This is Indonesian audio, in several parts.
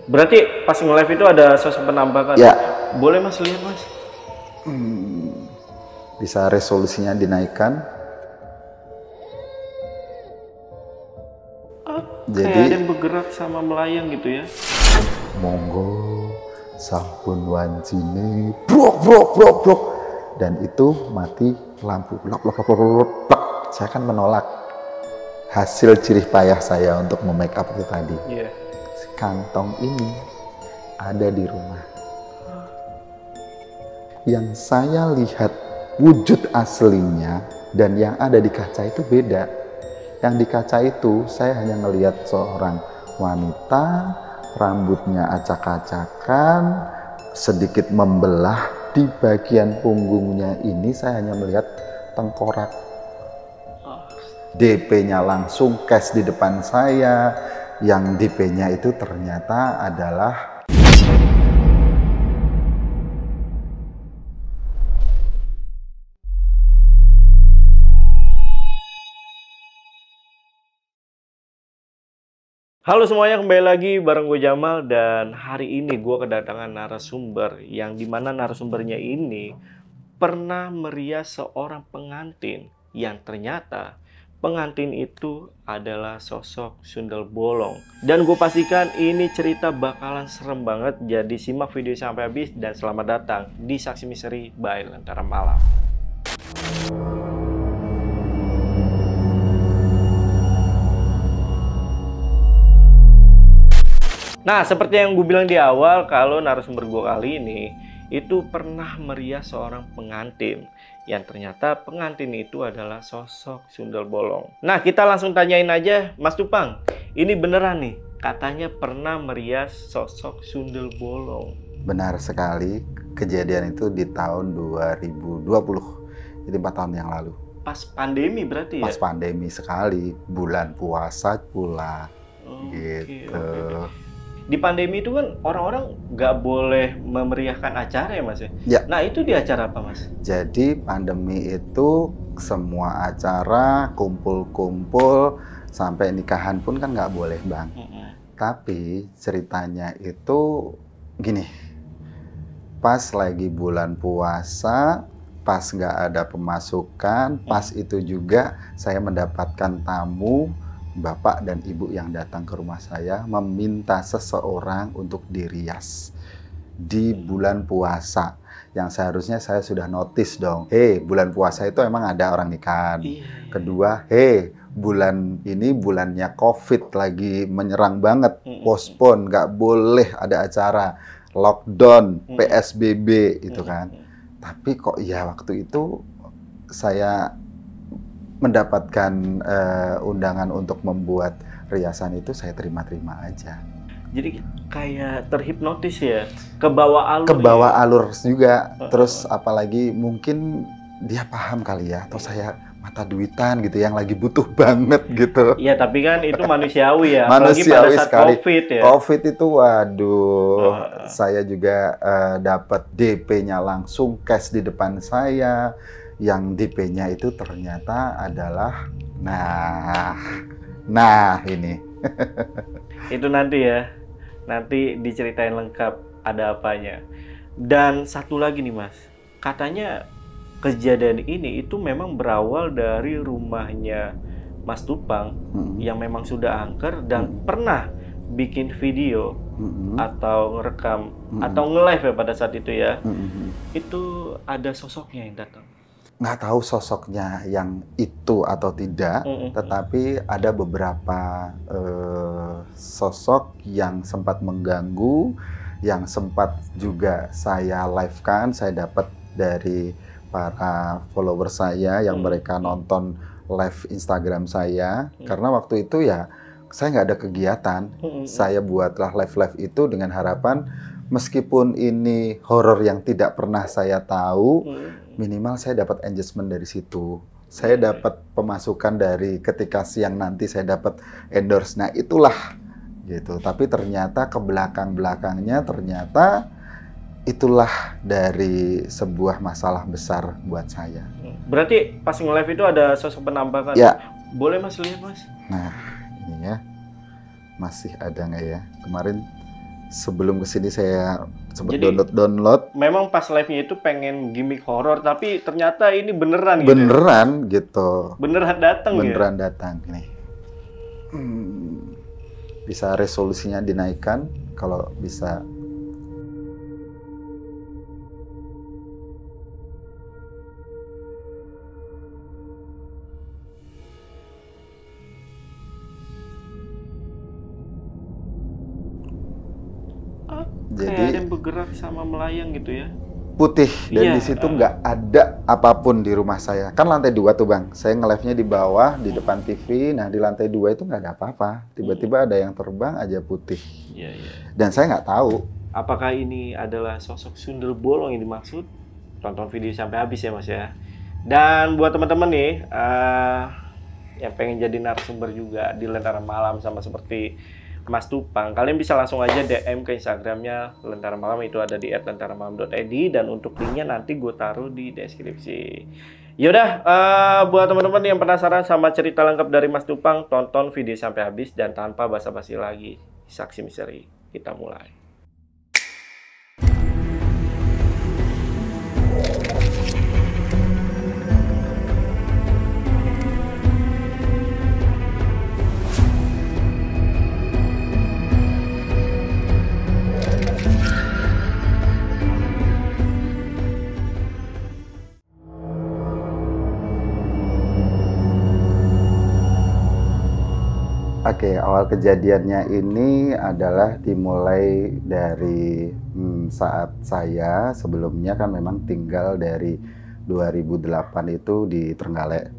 Berarti pas nge-live itu ada sosok penampakan? Ya. Boleh Mas lihat Mas? Bisa resolusinya dinaikkan. Jadi kayak ada yang bergerak sama melayang gitu ya? Monggo, sampun wancine, brok. Dan itu mati lampu. Blok. Saya kan menolak hasil jerih payah saya untuk memake up itu tadi. Iya. Kantong ini ada di rumah. Yang saya lihat wujud aslinya dan yang ada di kaca itu beda. Yang di kaca itu saya hanya melihat seorang wanita, rambutnya acak-acakan, sedikit membelah. Di bagian punggungnya ini saya hanya melihat tengkorak. DP-nya langsung cash di depan saya. Yang DP-nya itu ternyata adalah Halo semuanya, kembali lagi bareng gue Jamal. Dan hari ini gue kedatangan narasumber yang dimana narasumbernya ini pernah merias seorang pengantin yang ternyata pengantin itu adalah sosok sundel bolong. Dan gue pastikan ini cerita bakalan serem banget. Jadi simak video sampai habis dan selamat datang di Saksi Misteri by Lentera Malam. Nah, seperti yang gue bilang di awal, kalau narasumber gue kali ini itu pernah merias seorang pengantin yang ternyata pengantin itu adalah sosok sundel bolong. Nah, kita langsung tanyain aja, Mas Tupang, ini beneran nih katanya pernah merias sosok sundel bolong? benar sekali. Kejadian itu di tahun 2020, jadi 4 tahun yang lalu. Pas pandemi berarti ya? Pas pandemi sekali, bulan puasa pula. Gitu. Oke. Di pandemi itu kan orang-orang nggak boleh memeriahkan acara ya Mas ya? Ya. Nah itu di acara apa Mas? Jadi pandemi itu semua acara, kumpul-kumpul, sampai nikahan pun kan nggak boleh Bang. Tapi ceritanya itu gini, pas lagi bulan puasa, pas nggak ada pemasukan, pas itu juga saya mendapatkan tamu, bapak dan ibu yang datang ke rumah saya meminta seseorang untuk dirias di bulan puasa. Yang seharusnya saya sudah notice dong, bulan puasa itu emang ada orang nikahan. Kedua, bulan ini bulannya COVID lagi menyerang banget, postpone, nggak boleh ada acara, lockdown, PSBB itu kan. Tapi kok ya waktu itu saya mendapatkan undangan untuk membuat riasan itu, saya terima-terima aja. Jadi kayak terhipnotis ya, kebawa alur. Kebawa alur juga. Terus apalagi mungkin dia paham kali ya, atau saya mata duitan gitu yang lagi butuh banget gitu. Iya, tapi kan itu manusiawi ya. Manusiawi apalagi pada saat sekali. COVID ya. COVID itu waduh, saya juga dapat DP-nya langsung cash di depan saya. Yang DP-nya itu ternyata adalah nah ini. Itu nanti ya, nanti diceritain lengkap ada apanya. Dan satu lagi nih Mas, katanya kejadian ini itu memang berawal dari rumahnya Mas Tupang yang memang sudah angker dan pernah bikin video atau ngerekam atau nge-live ya pada saat itu ya. Itu ada sosoknya yang datang. Nggak tahu sosoknya yang itu atau tidak, tetapi ada beberapa sosok yang sempat mengganggu, yang sempat juga saya live-kan, saya dapat dari para follower saya yang mereka nonton live Instagram saya. Karena waktu itu ya saya nggak ada kegiatan, saya buatlah live-live itu dengan harapan meskipun ini horor yang tidak pernah saya tahu, minimal saya dapat engagement dari situ. Saya dapat pemasukan dari ketika siang nanti saya dapat endorse. Nah itulah gitu. Tapi ternyata ke belakang-belakangnya ternyata itulah dari sebuah masalah besar buat saya. Berarti pas nge-live itu ada sosok penampakan? Ya. Boleh Mas lihat Mas? Nah ini ya, masih ada nggak ya? Kemarin sebelum kesini saya sempat Jadi, download. Memang pas live-nya itu pengen gimmick horor, tapi ternyata ini beneran gitu. Beneran gitu. Beneran datang ya? Beneran datang nih. Bisa resolusinya dinaikkan kalau bisa. Jadi kayak ada yang bergerak sama melayang gitu ya? Putih, dan Iya, di situ nggak ada apapun di rumah saya. Kan lantai 2 tuh bang, saya nge-live-nya di bawah, di depan TV. Nah di lantai 2 itu nggak ada apa-apa. Tiba-tiba ada yang terbang aja putih. Iya, iya. Dan saya nggak tahu. Apakah ini adalah sosok Sundel Bolong yang dimaksud? Tonton video sampai habis ya mas ya. Dan buat teman-teman nih, yang pengen jadi narasumber juga di Lentera Malam sama seperti Mas Tupang, kalian bisa langsung aja DM ke Instagramnya Lentera Malam, itu ada di @lenteramalam.id, dan untuk linknya nanti gue taruh di deskripsi. Yaudah, buat teman-teman yang penasaran sama cerita lengkap dari Mas Tupang, tonton video sampai habis dan tanpa basa-basi lagi, Saksi Misteri, kita mulai. Oke, awal kejadiannya ini adalah dimulai dari saat saya sebelumnya kan memang tinggal dari 2008 itu di Trenggalek.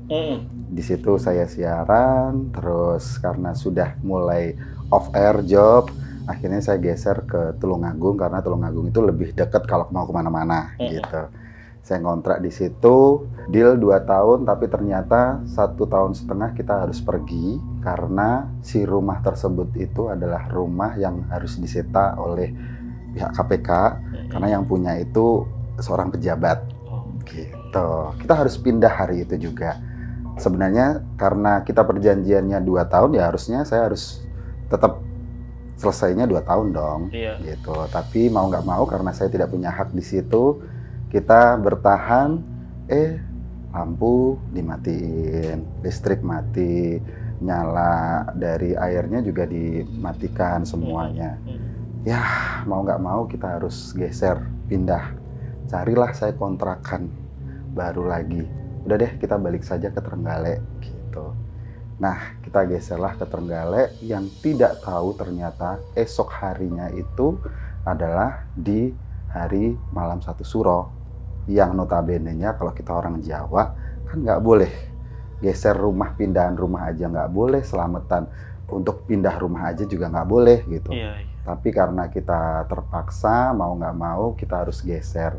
Di situ saya siaran, terus karena sudah mulai off air job, akhirnya saya geser ke Tulungagung karena Tulungagung itu lebih dekat kalau mau kemana-mana gitu. Saya ngontrak di situ, deal 2 tahun, tapi ternyata 1,5 tahun kita harus pergi karena si rumah tersebut itu adalah rumah yang harus disita oleh pihak KPK karena yang punya itu seorang pejabat. Gitu. Kita harus pindah hari itu juga. Sebenarnya karena kita perjanjiannya 2 tahun, ya harusnya saya harus tetap selesainya 2 tahun dong. Gitu. Tapi mau nggak mau karena saya tidak punya hak di situ, kita bertahan, lampu dimatiin, listrik mati, nyala dari airnya juga dimatikan semuanya. Ya mau nggak mau kita harus geser, pindah. Carilah saya kontrakan baru lagi. Udah deh kita balik saja ke Trenggalek gitu. Nah kita geserlah ke Trenggalek, yang tidak tahu ternyata esok harinya itu adalah di hari malam 1 Suro. Yang notabene-nya kalau kita orang Jawa kan nggak boleh geser rumah, pindahan rumah aja nggak boleh, selamatan untuk pindah rumah aja juga nggak boleh gitu. Tapi karena kita terpaksa mau nggak mau kita harus geser.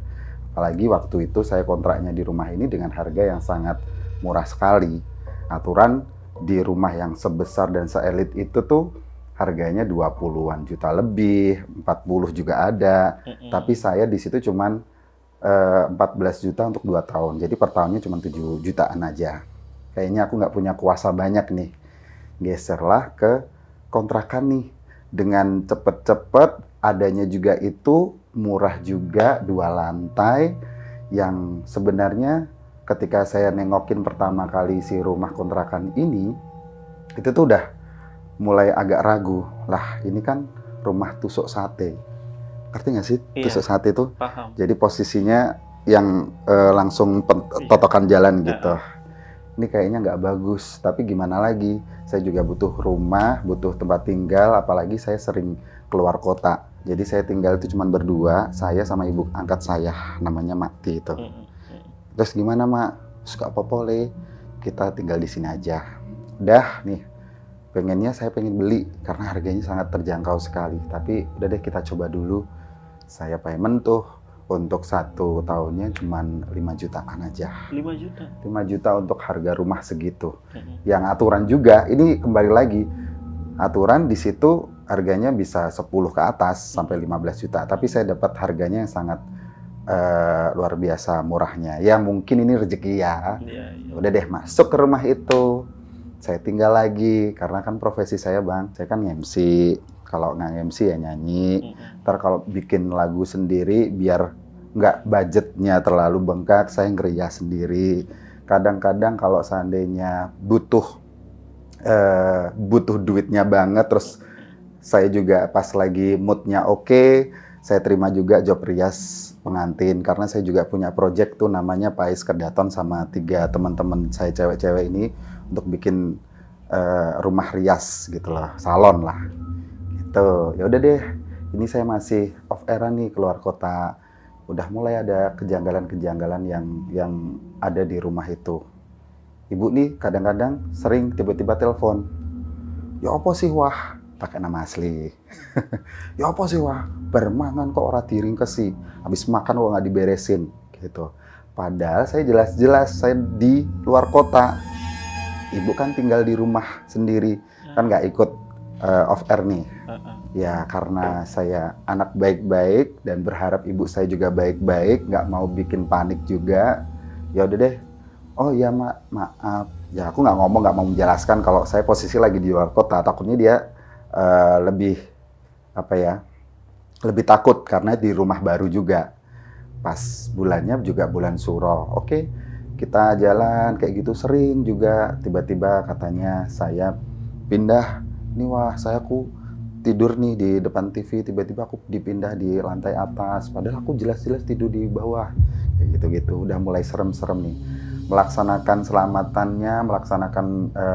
Apalagi waktu itu saya kontraknya di rumah ini dengan harga yang sangat murah sekali. Aturan di rumah yang sebesar dan seelit itu tuh harganya 20-an juta lebih, 40 juga ada. Tapi saya di situ cuman 14 juta untuk 2 tahun. Jadi per tahunnya cuma 7 jutaan aja. Kayaknya aku nggak punya kuasa banyak nih. Geserlah ke kontrakan nih. Dengan cepet-cepet, adanya juga itu murah juga, 2 lantai. Yang sebenarnya ketika saya nengokin pertama kali si rumah kontrakan ini, itu tuh udah mulai agak ragu. Lah ini kan rumah tusuk sate. Ngerti nggak sih tusuk sate itu? Paham. Jadi posisinya yang langsung totokan jalan gitu. Ini kayaknya nggak bagus, tapi gimana lagi? Saya juga butuh rumah, butuh tempat tinggal, apalagi saya sering keluar kota. Jadi saya tinggal itu cuma berdua, saya sama ibu angkat saya, namanya Makti itu. Terus gimana Mak? Suka popole, kita tinggal di sini aja. Udah nih, pengennya saya pengen beli karena harganya sangat terjangkau sekali. Tapi udah deh kita coba dulu. Saya payment tuh untuk 1 tahunnya cuma 5 jutaan aja. 5 juta? 5 juta untuk harga rumah segitu. Yang aturan juga, ini kembali lagi, aturan di situ harganya bisa 10 ke atas sampai 15 juta. Tapi saya dapat harganya yang sangat luar biasa murahnya. Ya mungkin ini rezeki ya. Udah deh masuk ke rumah itu. Saya tinggal lagi, karena kan profesi saya Bang, saya kan MC. Kalau nge-MC ya nyanyi. Ntar kalau bikin lagu sendiri biar nggak budgetnya terlalu bengkak, saya ngerias sendiri. Kadang-kadang kalau seandainya butuh duitnya banget, terus saya juga pas lagi moodnya oke, saya terima juga job rias pengantin. Karena saya juga punya project tuh namanya Pais Kedaton sama 3 teman-teman saya cewek-cewek ini untuk bikin rumah rias gitu lah, salon lah. Gitu. Ya udah deh, ini saya masih off air nih keluar kota. Udah mulai ada kejanggalan-kejanggalan yang ada di rumah itu. Ibu nih kadang-kadang sering tiba-tiba telepon. Ya apa sih wah, pakai nama asli. Ya apa sih wah, bermangan kok ora diringkesi. Habis makan kok nggak diberesin gitu. Padahal saya jelas-jelas saya di luar kota. Ibu kan tinggal di rumah sendiri, kan nggak ikut off air nih. Ya karena saya anak baik-baik dan berharap ibu saya juga baik-baik, nggak mau bikin panik juga. Ya udah deh, oh ya maaf. Ya aku nggak mau menjelaskan kalau saya posisi lagi di luar kota. Takutnya dia lebih lebih takut karena di rumah baru juga. Pas bulannya juga bulan Suro. Oke, kita jalan kayak gitu sering juga. Tiba-tiba katanya saya pindah. Ini wah, aku tidur nih di depan TV, tiba-tiba aku dipindah di lantai atas. Padahal aku jelas-jelas tidur di bawah. Kayak gitu-gitu, udah mulai serem-serem nih. Melaksanakan selamatannya, melaksanakan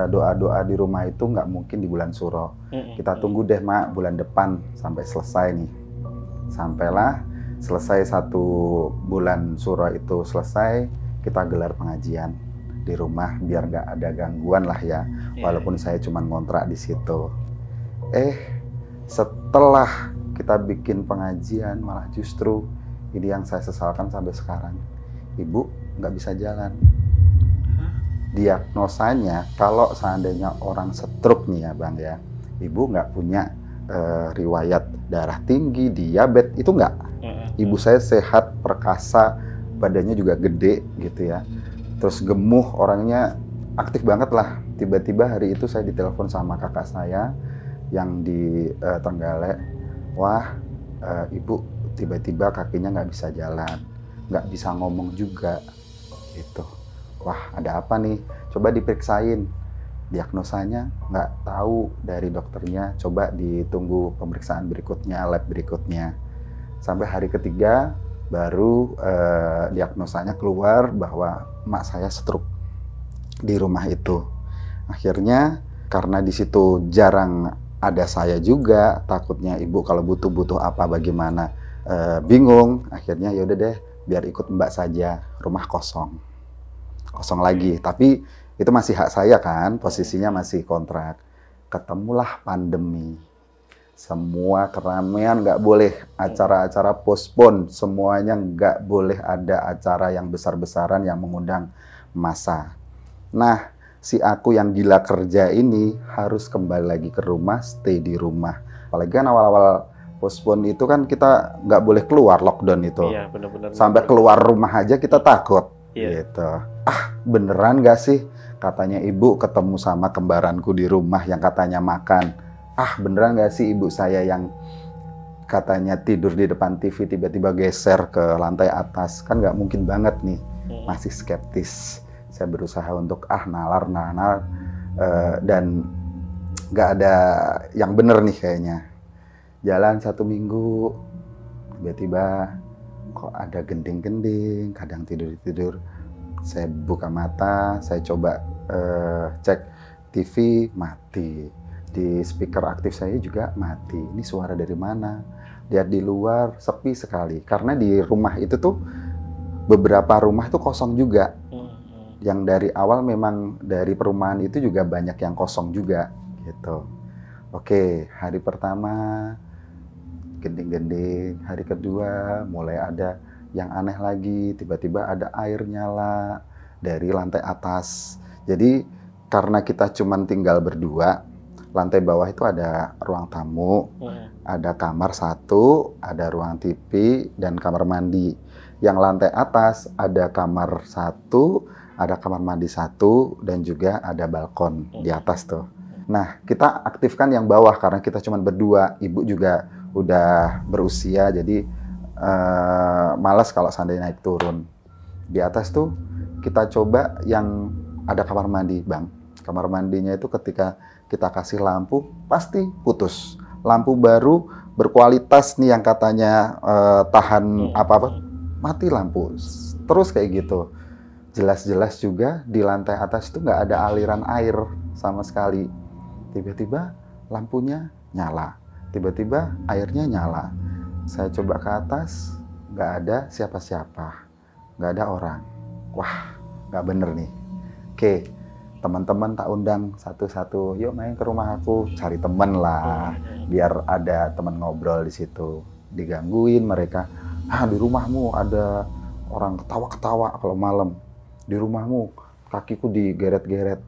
doa-doa di rumah itu nggak mungkin di bulan Suro. Kita tunggu deh Mak, bulan depan sampai selesai nih. Sampailah selesai 1 bulan Suro itu selesai, kita gelar pengajian di rumah biar nggak ada gangguan lah ya. Walaupun saya cuma ngontrak di situ. Setelah kita bikin pengajian malah justru ini yang saya sesalkan sampai sekarang. Ibu nggak bisa jalan. Diagnosanya kalau seandainya orang stroke nih ya Bang ya, ibu nggak punya riwayat darah tinggi, diabetes, itu nggak. Ibu saya sehat, perkasa, badannya juga gede gitu ya. Terus gemuh, orangnya aktif banget lah. Tiba-tiba hari itu saya ditelepon sama kakak saya yang di Trenggalek. Wah, ibu tiba-tiba kakinya nggak bisa jalan, nggak bisa ngomong juga gitu. Wah, ada apa nih? Coba diperiksain. Diagnosanya nggak tahu dari dokternya. Coba ditunggu pemeriksaan berikutnya, lab berikutnya. Sampai hari ketiga baru diagnosanya keluar bahwa emak saya stroke di rumah itu. Akhirnya karena di situ jarang ada saya juga, takutnya ibu kalau butuh apa bagaimana, bingung. Akhirnya ya udah deh, biar ikut mbak saja, rumah kosong lagi. Tapi itu masih hak saya kan, posisinya masih kontrak. Ketemulah pandemi. Semua keramaian nggak boleh, acara-acara postpone, semuanya nggak boleh ada acara yang besar-besaran yang mengundang massa. Nah, si aku yang gila kerja ini harus kembali lagi ke rumah, stay di rumah. Apalagi kan awal-awal postpone itu kan kita nggak boleh keluar, lockdown itu. Iya, benar-benar. Sampai keluar rumah aja kita takut. Gitu. Beneran nggak sih? Katanya ibu ketemu sama kembaranku di rumah yang katanya makan. Beneran nggak sih ibu saya yang katanya tidur di depan TV tiba-tiba geser ke lantai atas? Kan nggak mungkin banget nih. Masih skeptis. Saya berusaha untuk nalar dan nggak ada yang bener nih kayaknya. Jalan 1 minggu, tiba-tiba kok ada gending-gending, kadang tidur-tidur. Saya buka mata, saya coba cek TV, mati. Di speaker aktif saya juga mati. Ini suara dari mana? Lihat di luar, sepi sekali. Karena di rumah itu tuh, beberapa rumah itu kosong juga. Yang dari awal memang dari perumahan itu juga banyak yang kosong juga. Gitu. Oke, hari pertama gending-gending, hari kedua mulai ada yang aneh lagi, tiba-tiba ada air nyala dari lantai atas. Jadi karena kita cuma tinggal berdua, lantai bawah itu ada ruang tamu, ada kamar 1, ada ruang TV dan kamar mandi. Yang lantai atas ada kamar 1, ada kamar mandi 1 dan juga ada balkon di atas tuh. Nah, kita aktifkan yang bawah karena kita cuma berdua. Ibu juga udah berusia, jadi malas kalau seandainya naik turun. Di atas tuh kita coba yang ada kamar mandi, Bang. Kamar mandinya itu ketika kita kasih lampu, pasti putus. Lampu baru berkualitas nih yang katanya tahan apa-apa, mati lampu. Terus kayak gitu. Jelas-jelas juga di lantai atas itu nggak ada aliran air sama sekali. Tiba-tiba lampunya nyala. Tiba-tiba airnya nyala. Saya coba ke atas, nggak ada siapa-siapa. Nggak ada orang. Wah, nggak bener nih. Oke, teman-teman tak undang satu-satu. Yuk main ke rumah aku, cari temen lah. Biar ada teman ngobrol di situ. Digangguin mereka. Di rumahmu ada orang ketawa-ketawa kalau malam. Di rumahmu kakiku digeret-geret.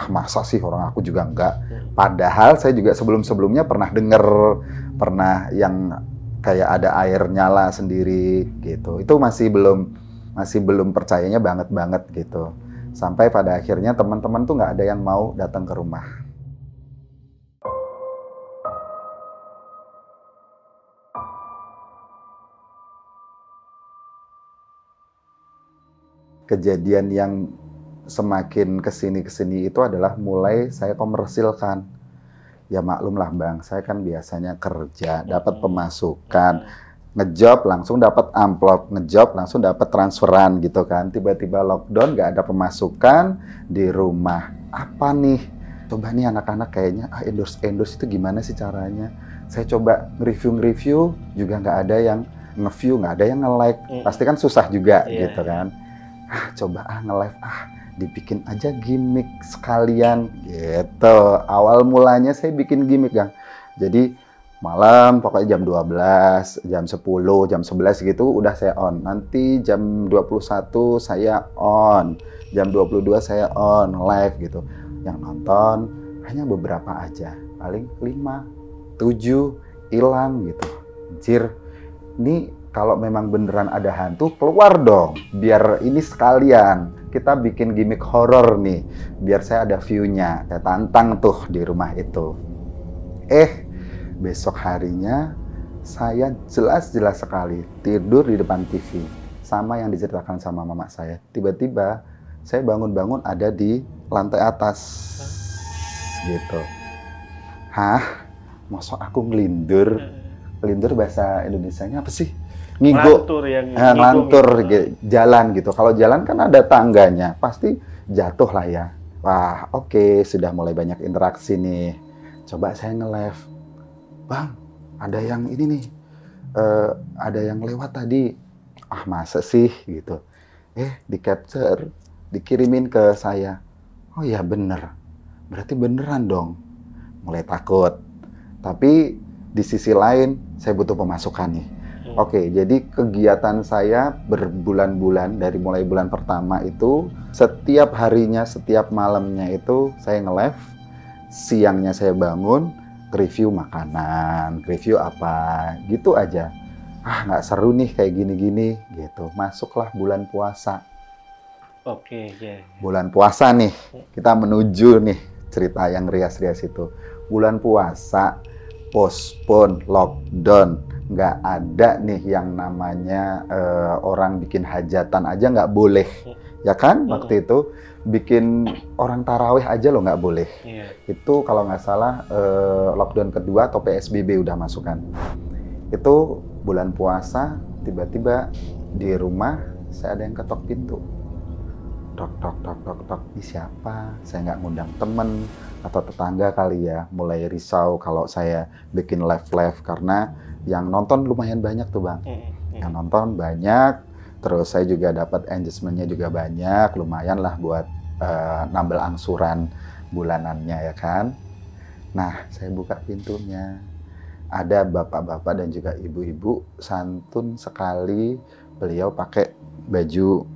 Masa sih, orang aku juga enggak. Padahal saya juga sebelum-sebelumnya pernah denger, pernah yang kayak ada air nyala sendiri gitu. Itu masih belum percayanya banget gitu. Sampai pada akhirnya teman-teman tuh nggak ada yang mau datang ke rumah. Kejadian yang semakin kesini itu adalah mulai saya komersilkan. Ya maklum lah Bang, saya kan biasanya kerja, dapat pemasukan, ngejob langsung dapat amplop, ngejob langsung dapat transferan gitu kan. Tiba-tiba lockdown, nggak ada pemasukan di rumah. Apa nih? Coba nih anak-anak kayaknya endorse itu gimana sih caranya? Saya coba nge-review juga nggak ada yang nge-view, nggak ada yang nge-like. Pasti kan susah juga gitu kan. Coba nge-live dibikin aja gimmick sekalian gitu. Awal mulanya saya bikin gimmick, Gang. Jadi malam pokoknya jam 12, jam 10, jam 11 gitu udah saya on. Nanti jam 21 saya on. Jam 22 saya on live gitu. Yang nonton hanya beberapa aja. Paling 5, 7 hilang gitu. Anjir. Ini kalau memang beneran ada hantu, keluar dong. Biar ini sekalian. Kita bikin gimmick horor nih. Biar saya ada view-nya. Saya tantang tuh di rumah itu. Besok harinya, saya jelas-jelas sekali tidur di depan TV. Sama yang diceritakan sama mama saya. Tiba-tiba, saya bangun-bangun ada di lantai atas. Gitu. Masa aku ngelindur? Ngelindur bahasa Indonesianya apa sih? Ngelantur ngelantur jalan gitu. Kalau jalan kan ada tangganya, pasti jatuh lah ya. Wah, oke, sudah mulai banyak interaksi nih. Coba saya nge-live. Bang, ada yang ini nih, ada yang lewat tadi. Masa sih gitu. Di-capture, dikirimin ke saya. Oh ya bener, berarti beneran dong. Mulai takut. Tapi di sisi lain, saya butuh pemasukan nih. Oke, jadi kegiatan saya berbulan-bulan, dari mulai bulan pertama itu, setiap harinya, setiap malamnya itu saya nge-live, siangnya saya bangun, review makanan, review apa, gitu aja. Nggak seru nih kayak gini-gini, gitu. Masuklah bulan puasa. Oke. Bulan puasa nih, kita menuju nih cerita yang rias-rias itu. Bulan puasa, postpone, lockdown. Nggak ada nih yang namanya orang bikin hajatan aja nggak boleh. Ya kan? Waktu itu bikin orang tarawih aja loh nggak boleh. Itu kalau nggak salah lockdown kedua atau PSBB udah masuk kan. Itu bulan puasa, tiba-tiba di rumah saya ada yang ketok pintu. Tok. Ini siapa? Saya nggak ngundang temen atau tetangga kali ya. Mulai risau kalau saya bikin live karena yang nonton lumayan banyak tuh Bang. Yang nonton banyak, terus saya juga dapat engagement-nya juga banyak, lumayan lah buat nambel angsuran bulanannya ya kan. Nah, saya buka pintunya. Ada bapak-bapak dan juga ibu-ibu, santun sekali. Beliau pakai baju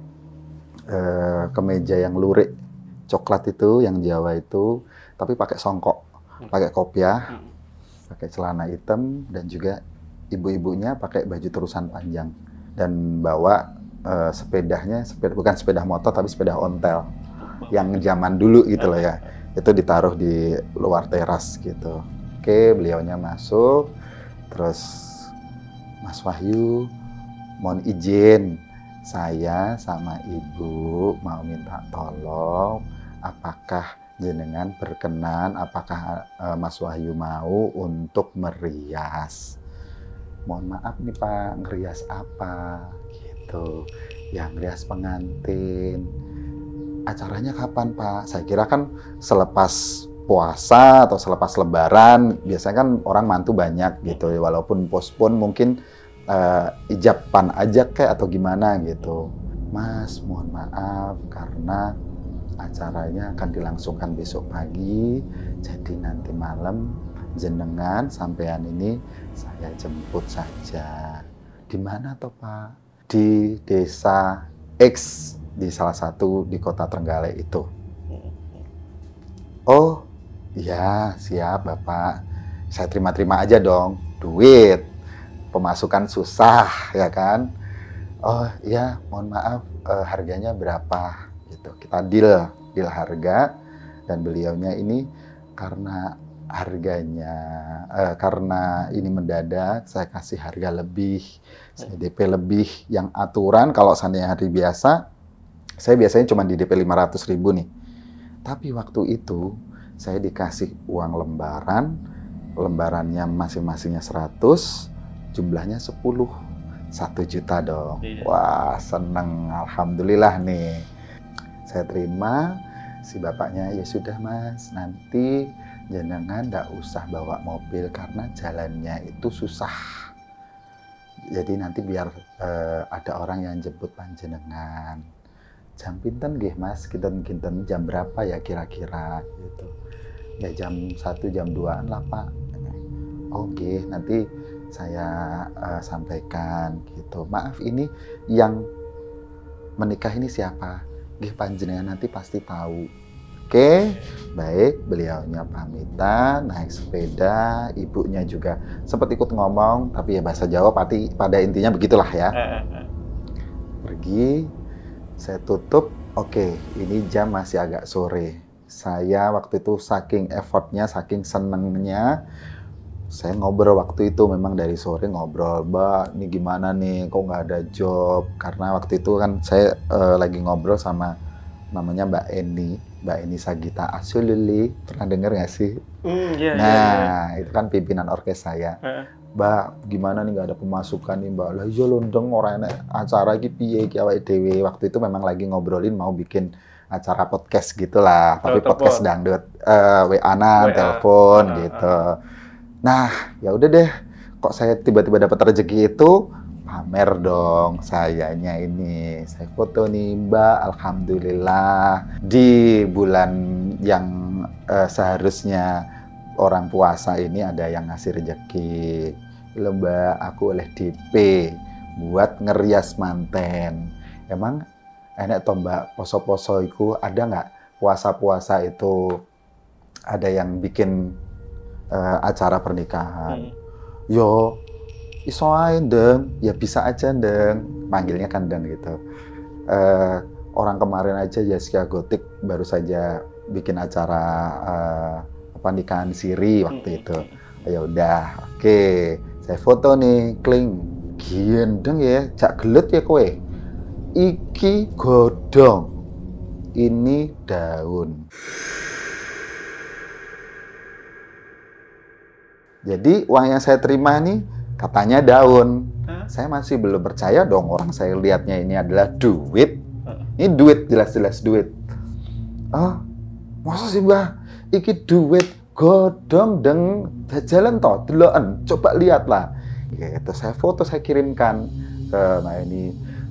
kemeja yang lurik, coklat itu, yang Jawa itu, tapi pakai songkok, pakai kopiah, pakai celana hitam, dan juga ibu-ibunya pakai baju terusan panjang dan bawa sepedanya, bukan sepeda motor tapi sepeda ontel yang zaman dulu gitu loh ya. Itu ditaruh di luar teras gitu. Oke, beliaunya masuk, terus Mas Wahyu, mohon izin, saya sama Ibu mau minta tolong, apakah jenengan berkenan, apakah Mas Wahyu mau untuk merias? Mohon maaf nih Pak, ngerias apa? Gitu. Ya, ngerias pengantin. Acaranya kapan Pak? Saya kira kan selepas puasa atau selepas lebaran, biasanya kan orang mantu banyak gitu, walaupun pospon mungkin ijaban aja kayak atau gimana gitu. Mas, mohon maaf karena acaranya akan dilangsungkan besok pagi, jadi nanti malam jenengan sampean ini saya jemput saja. Di mana toh Pak? Di desa X, di salah satu di kota Trenggalek itu. Oh, iya siap Bapak. Saya terima-terima aja dong, duit. Pemasukan susah, ya kan? Oh iya, mohon maaf, harganya berapa? Gitu. Kita deal harga, dan beliaunya ini karena harganya, karena ini mendadak, saya kasih harga lebih, saya DP lebih. Yang aturan kalau seandainya hari biasa, saya biasanya cuma di DP 500.000 nih. Tapi waktu itu saya dikasih uang lembaran, lembarannya masing-masingnya 100, jumlahnya 10, 1 juta dong. Iya. Wah, seneng, alhamdulillah nih. Saya terima, si bapaknya, ya sudah Mas, nanti jenengan nggak usah bawa mobil karena jalannya itu susah. Jadi nanti biar ada orang yang jemput panjenengan. Jam pinten nggih Mas, kinten jam berapa ya kira-kira gitu. Ya jam 1, jam 2-an lah Pak. Oke, nanti saya sampaikan gitu. Maaf, ini yang menikah ini siapa? Nggih panjenengan nanti pasti tahu. Oke, baik, beliaunya pamitan, naik sepeda, ibunya juga sempat ikut ngomong, tapi ya bahasa Jawa pada intinya begitulah ya. Pergi, saya tutup, oke, ini jam masih agak sore. Saya waktu itu saking effortnya, saking senengnya, saya ngobrol waktu itu, memang dari sore ngobrol, Mbak, ini gimana nih, kok nggak ada job? Karena waktu itu kan saya lagi ngobrol sama namanya Mbak Eni Sagita Asulili, pernah denger nggak sih? Nah, itu kan pimpinan orkes saya. Mbak, gimana nih nggak ada pemasukan nih Mbak? Lah iya londeng orang enak acara iki piye iki awake dhewe. Waktu itu memang lagi ngobrolin mau bikin acara podcast gitulah, tapi podcast dangdut, WA-an, telepon gitu. Nah, ya udah deh, kok saya tiba-tiba dapat rezeki itu, pamer dong sayanya ini. Saya foto nih Mbak, alhamdulillah di bulan yang seharusnya orang puasa ini ada yang ngasih rezeki. Loh Mbak, aku oleh DP buat ngerias manten. Emang enak toh Mbak, poso-poso itu ada nggak puasa-puasa itu ada yang bikin acara pernikahan? Yo, iso ae Ndeng, ya bisa aja Ndeng, manggilnya kan Ndeng gitu. Orang kemarin aja Zaskia Gotik baru saja bikin acara nikahan siri waktu itu. Ya udah, oke, saya foto nih, kling, gendeng ya, cak gelut ya kowe. Iki godong, ini daun. Jadi uang yang saya terima nih katanya daun. Saya masih belum percaya dong, orang saya lihatnya ini adalah duit. Ini duit, jelas-jelas duit. Oh, masa sih Mbah? Iki duit godong deng jalan toh, deloken. Coba lihatlah. Gitu, saya foto, saya kirimkan ke Mbak ini.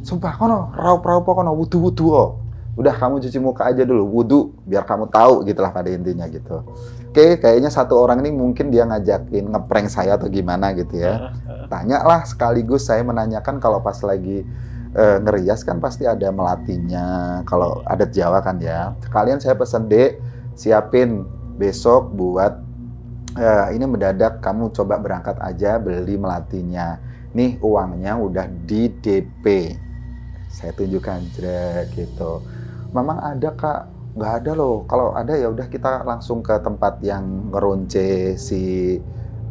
Sumpah kono, raup-raup kono, wudu-wudu oh. Udah kamu cuci muka aja dulu, wudu, biar kamu tahu gitulah pada intinya gitu. Oke, kayaknya satu orang ini mungkin dia ngajakin ngeprank saya atau gimana gitu ya. Tanyalah sekaligus saya menanyakan kalau pas lagi ngerias kan pasti ada melatinya. Kalau adat Jawa kan ya. Sekalian saya pesen, Dek, siapin besok buat ini mendadak kamu coba berangkat aja beli melatinya. Nih uangnya udah di DP. Saya tunjukkan gitu. Memang ada Kak nggak ada loh. Kalau ada ya udah kita langsung ke tempat yang ngeronce si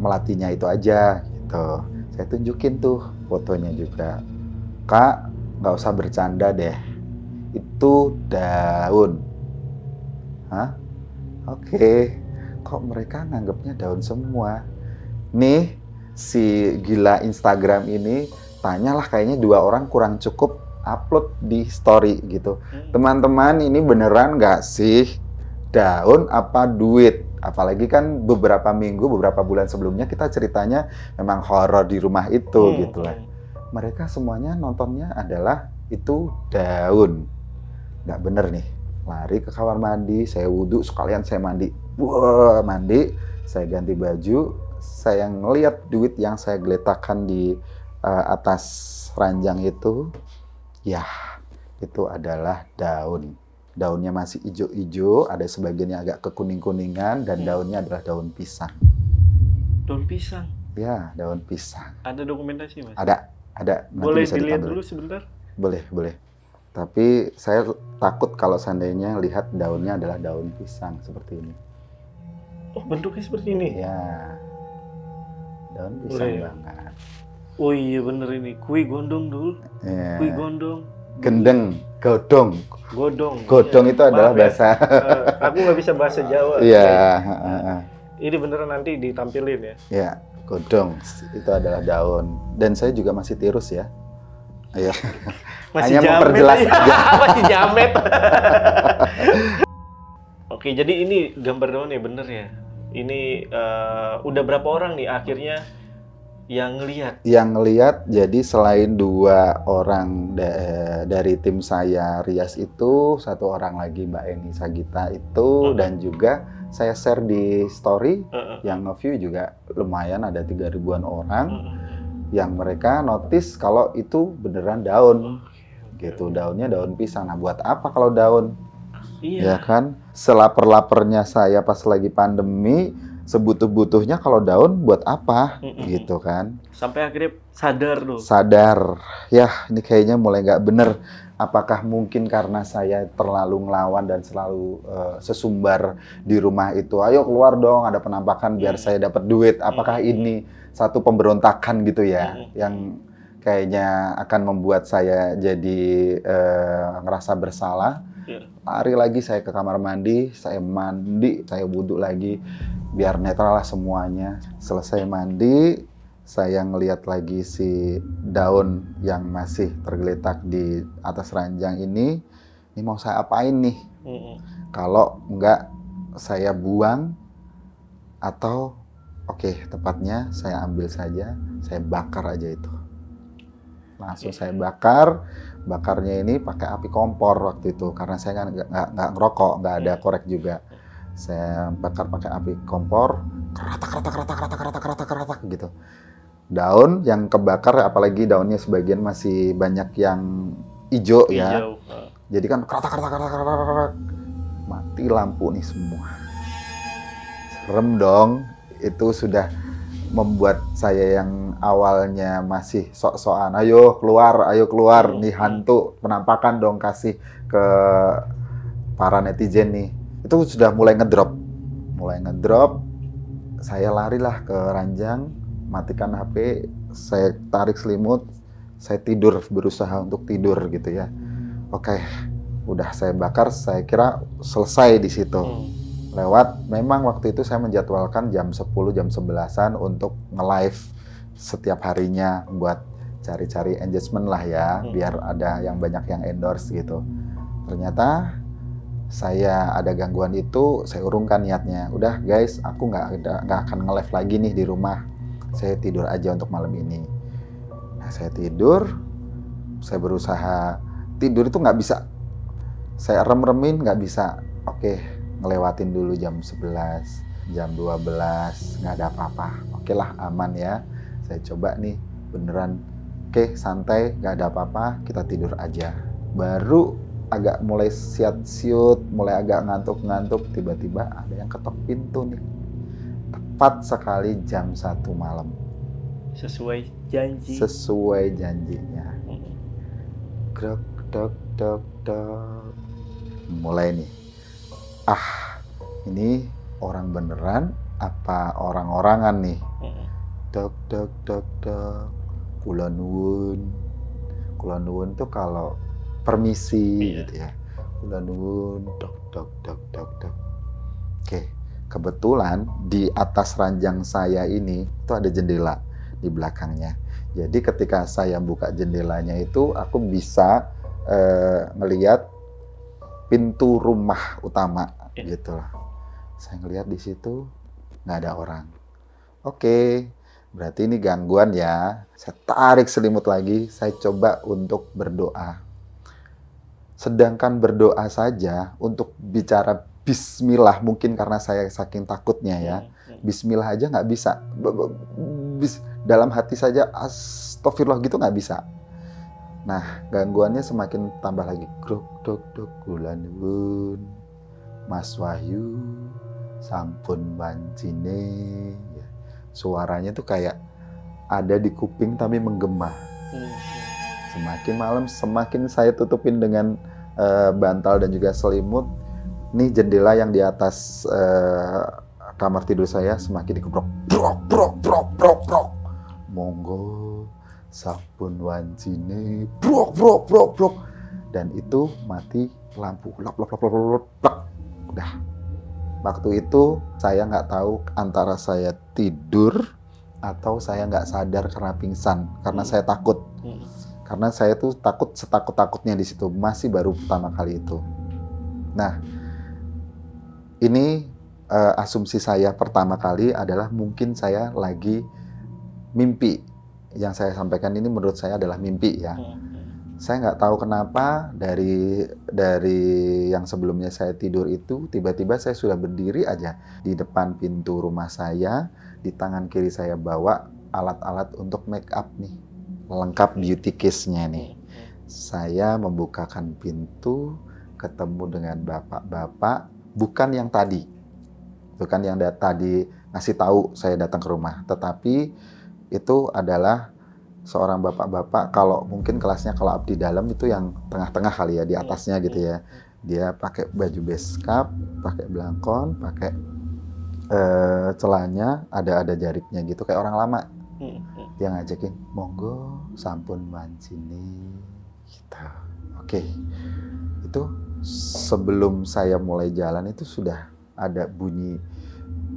melatinya itu aja gitu. Saya tunjukin tuh fotonya juga. Kak, nggak usah bercanda deh. Itu daun. Hah? Oke. Kok mereka nganggapnya daun semua? Nih, si gila Instagram ini tanyalah kayaknya 2 orang kurang cukup upload di story gitu. Teman-teman, ini beneran nggak sih daun apa duit? Apalagi kan beberapa minggu, beberapa bulan sebelumnya kita ceritanya memang horor di rumah itu gitu lah. Mereka semuanya nontonnya adalah itu daun. Nggak bener nih. Lari ke kamar mandi, saya wudhu sekalian saya mandi. Wah, mandi, saya ganti baju, saya ngeliat duit yang saya geletakkan di atas ranjang itu. Ya, itu adalah daun. Daunnya masih hijau-hijau, ada sebagiannya agak kekuning-kuningan, dan daunnya adalah daun pisang. Daun pisang? Ya, daun pisang. Ada dokumentasi, Mas? Ada. Nanti boleh bisa dilihat ditambil. dulu sebentar? Boleh. Tapi saya takut kalau seandainya lihat daunnya adalah daun pisang seperti ini. Oh, bentuknya seperti ini? Ya, daun pisang banget. Oh iya bener ini, kui gondong dulu. Ya. Kui gondong. Gendeng, godong. Godong Itu adalah bahasa. Aku nggak bisa bahasa Jawa. Iya. Ini beneran nanti ditampilin ya? Ya, godong. Itu adalah daun. Dan saya juga masih tirus ya. Ayo. Masih Hanya jamet memperjelas ya? aja. Masih jamet. Oke, jadi ini gambar daunnya bener ya? Ini udah berapa orang nih akhirnya yang ngelihat? Yang ngelihat, jadi selain 2 orang dari tim saya, Rias itu, 1 orang lagi Mbak Eni Sagita itu, dan juga saya share di story, yang nge-view juga lumayan, ada 3 ribuan orang, yang mereka notice kalau itu beneran daun, gitu, daunnya daun pisang. Nah, buat apa kalau daun? Iya. Ya kan, selaper-lapernya saya pas lagi pandemi, sebutuh-butuhnya kalau daun buat apa, gitu kan. Sampai akhirnya sadar loh. Sadar, ya ini kayaknya mulai nggak bener. Apakah mungkin karena saya terlalu ngelawan dan selalu sesumbar di rumah itu, ayo keluar dong, ada penampakan biar saya dapat duit. Apakah ini satu pemberontakan gitu ya, yang kayaknya akan membuat saya jadi ngerasa bersalah. Lari lagi saya ke kamar mandi, saya wudhu lagi, biar netral lah semuanya. Selesai mandi, saya ngelihat lagi si daun yang masih tergeletak di atas ranjang ini mau saya apain nih? Kalau enggak saya buang, atau tepatnya saya ambil saja, saya bakar aja itu. Langsung saya bakar. Bakarnya ini pakai api kompor waktu itu, karena saya nggak ngerokok, nggak ada korek juga. Saya bakar pakai api kompor, keratak gitu. Daun yang kebakar, apalagi daunnya sebagian masih banyak yang hijau ya. Jadi kan keratak, mati lampu nih semua. Serem dong, itu sudah membuat saya yang awalnya masih sok-sokan, ayo keluar, nih hantu, penampakan dong, kasih ke para netizen nih. Itu sudah mulai ngedrop. Saya larilah ke ranjang, matikan HP, saya tarik selimut, saya tidur, berusaha untuk tidur gitu ya. Oke, udah saya bakar, saya kira selesai di situ. Memang waktu itu saya menjadwalkan jam 10, jam 11-an untuk nge-live setiap harinya buat cari-cari engagement lah ya, biar ada yang banyak yang endorse gitu. Ternyata saya ada gangguan itu, saya urungkan niatnya. Udah guys, aku nggak akan nge-live lagi nih di rumah. Saya tidur aja untuk malam ini. Nah, saya tidur, saya berusaha tidur itu nggak bisa. Saya remin nggak bisa. Ngelewatin dulu jam 11, jam 12, nggak ada apa-apa. Oke lah, aman ya. Saya coba nih, beneran. Santai, nggak ada apa-apa, kita tidur aja. Baru agak mulai siut-siut, mulai agak ngantuk-ngantuk, tiba-tiba ada yang ketok pintu nih. Tepat sekali jam 1 malam. Sesuai janji. Sesuai janjinya. Grok, dok. Mulai nih. Ini orang beneran apa orang-orangan nih? Dok, dok, dok, dok. Kula nuwun. Kula nuwun tuh kalau permisi gitu ya. Kula nuwun, dok, dok, dok, dok, dok. Oke, kebetulan di atas ranjang saya ini itu ada jendela di belakangnya. Jadi ketika saya buka jendelanya itu, aku bisa ngelihat pintu rumah utama gitu lah. Saya ngelihat di situ nggak ada orang. Oke, berarti ini gangguan ya. Saya tarik selimut lagi, saya coba untuk berdoa. Sedangkan berdoa saja untuk bicara bismillah, mungkin karena saya saking takutnya ya. Bismillah aja nggak bisa. Dalam hati saja astagfirullah gitu nggak bisa. Nah, gangguannya semakin tambah lagi. Grok, dok, dok, kula nuwun. Mas Wahyu, sampun wancine. Suaranya tuh kayak ada di kuping tapi menggema. Semakin malam, semakin saya tutupin dengan bantal dan juga selimut. Nih jendela yang di atas kamar tidur saya semakin dikeprok. Brok, brok, brok, brok, brok. Monggo, sampun wancine. Brok, brok, brok, brok. Dan itu mati lampu. Lap, lap, lap, lap, lap, lap. Udah. Waktu itu saya nggak tahu antara saya tidur atau saya nggak sadar karena pingsan, karena saya takut. Karena saya tuh takut setakut-takutnya di situ, masih baru pertama kali itu. Nah, ini asumsi saya pertama kali adalah mungkin saya lagi mimpi. Yang saya sampaikan ini menurut saya adalah mimpi ya. Saya nggak tahu kenapa dari yang sebelumnya saya tidur itu tiba-tiba saya sudah berdiri aja di depan pintu rumah saya, di tangan kiri saya bawa alat-alat untuk make up nih, lengkap beauty case-nya nih. Saya membukakan pintu, ketemu dengan bapak-bapak, bukan yang tadi tadi ngasih tahu saya datang ke rumah, tetapi itu adalah seorang bapak-bapak, kalau mungkin kelasnya kalau abdi dalam itu yang tengah-tengah kali ya, di atasnya gitu ya. Dia pakai baju beskap, pakai belangkon, pakai celana ada jariknya gitu kayak orang lama. Dia ngajakin, monggo sampun wancine gitu. Oke. Itu sebelum saya mulai jalan itu sudah ada bunyi.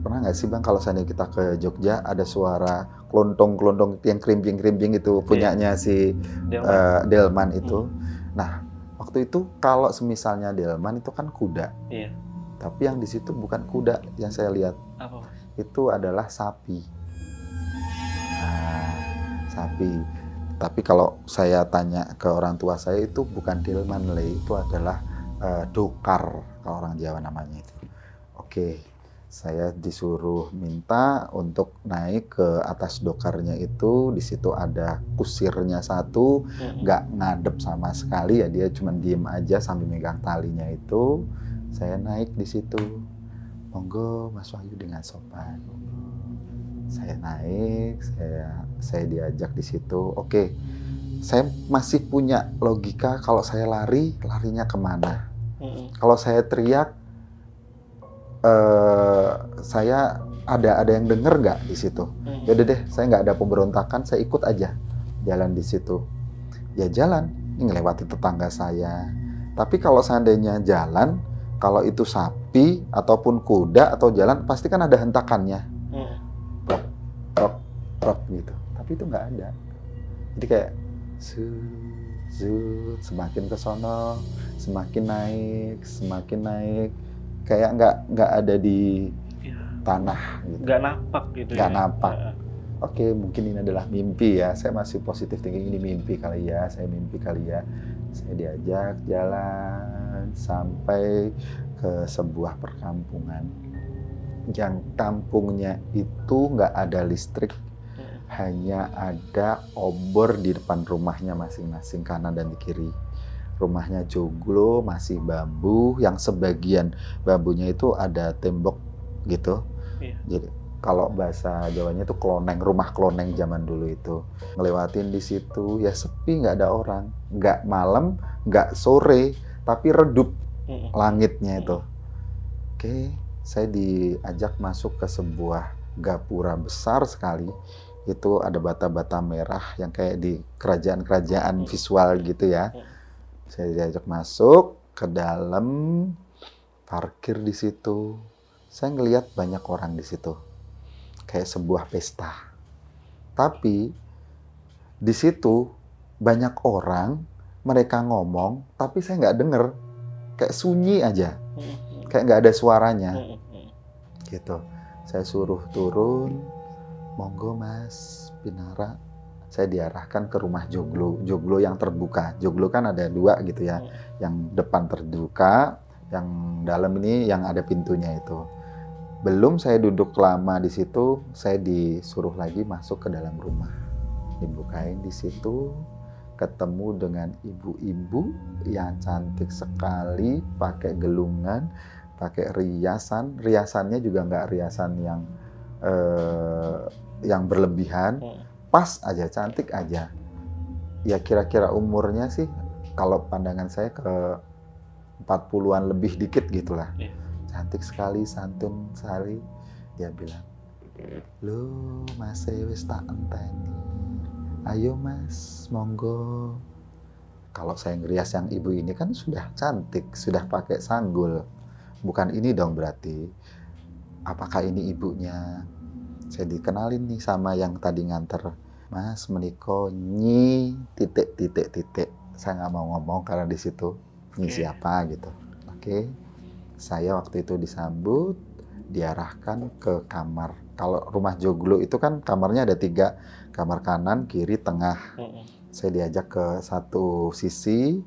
Pernah nggak sih Bang kalau seandainya kita ke Jogja ada suara kelontong-kelontong yang krimping-krimping itu punyanya si Delman itu. Nah, waktu itu kalau semisalnya Delman itu kan kuda. Iya. Tapi yang di situ bukan kuda yang saya lihat. Apa? Itu adalah sapi. Nah, sapi. Tapi kalau saya tanya ke orang tua saya itu bukan Delman, itu adalah dokar kalau orang Jawa namanya itu. Oke. Saya disuruh minta untuk naik ke atas dokarnya itu. Di situ ada kusirnya satu, nggak ngadep sama sekali ya, dia cuma diem aja sambil megang talinya itu. Saya naik di situ. Monggo Mas Wahyu dengan sopan. Saya naik, saya diajak di situ. Oke, saya masih punya logika kalau saya larinya kemana? Kalau saya teriak, saya ada yang denger nggak di situ? Yaudah deh, saya nggak ada pemberontakan, saya ikut aja jalan di situ. Ya jalan, ini ngelewati tetangga saya. Tapi kalau seandainya jalan, kalau itu sapi ataupun kuda atau jalan, pasti kan ada hentakannya, prok, prok, prok gitu. Tapi itu nggak ada. Jadi kayak semakin ke sono, semakin naik. Kayak nggak ada di tanah gitu. Nggak napak gitu. Nggak napak. Oke, mungkin ini adalah mimpi ya. Saya masih positif thinking, ini mimpi kali ya. Saya diajak jalan sampai ke sebuah perkampungan. Yang kampungnya itu nggak ada listrik. Hanya ada obor di depan rumahnya masing-masing, kanan dan di kiri. Rumahnya joglo, masih bambu, yang sebagian bambunya itu ada tembok gitu. Iya. Jadi kalau bahasa Jawanya itu kloneng, rumah kloneng zaman dulu itu. Ngelewatin di situ, ya sepi, nggak ada orang. Nggak malam, nggak sore, tapi redup langitnya itu. Oke, saya diajak masuk ke sebuah gapura besar sekali. Itu ada bata-bata merah yang kayak di kerajaan-kerajaan visual gitu ya. Saya diajak masuk ke dalam, parkir di situ. Saya ngelihat banyak orang di situ. Kayak sebuah pesta. Tapi di situ banyak orang, mereka ngomong, tapi saya nggak denger. Kayak sunyi aja. Kayak nggak ada suaranya. Gitu. Saya suruh turun, monggo Mas Pinara. Saya diarahkan ke rumah joglo. Joglo yang terbuka. Joglo kan ada 2 gitu ya. Yang depan terbuka, yang dalam ini yang ada pintunya itu. Belum saya duduk lama di situ, saya disuruh lagi masuk ke dalam rumah. Dibukain di situ, ketemu dengan ibu-ibu yang cantik sekali, pakai gelungan, pakai riasan. Riasannya juga nggak riasan yang berlebihan. Pas aja, cantik aja. Ya kira-kira umurnya sih, kalau pandangan saya ke 40-an lebih dikit gitulah. Cantik sekali, santun sekali. Dia bilang, "Loh, Mas wis tak enteni. Ayo Mas, monggo." Kalau saya ngerias yang ibu ini kan sudah cantik, sudah pakai sanggul. Bukan ini dong berarti. Apakah ini ibunya? Saya dikenalin nih sama yang tadi nganter. "Mas, meniko nyi titik. Saya nggak mau ngomong karena di situ nyi siapa gitu. Oke. Saya waktu itu disambut, diarahkan ke kamar. Kalau rumah joglo itu kan kamarnya ada 3, kamar kanan, kiri, tengah. Saya diajak ke satu sisi,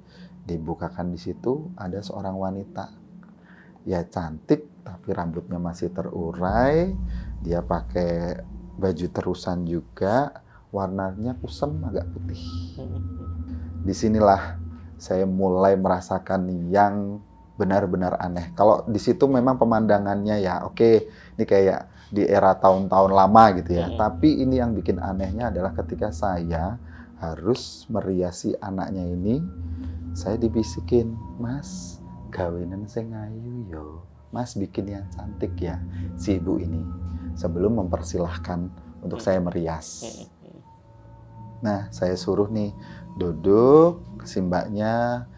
dibukakan di situ ada seorang wanita. Ya cantik, tapi rambutnya masih terurai. Dia pakai baju terusan juga, warnanya kusem agak putih. Disinilah saya mulai merasakan yang benar-benar aneh. Kalau di situ memang pemandangannya ya oke, ini kayak di era tahun-tahun lama gitu ya. Tapi ini yang bikin anehnya adalah ketika saya harus meriasi anaknya ini, saya dibisikin, "Mas, gawenan sing ayu yo. Mas bikin yang cantik ya si ibu ini." Sebelum mempersilahkan untuk saya merias. Nah, saya suruh nih duduk si mbaknya.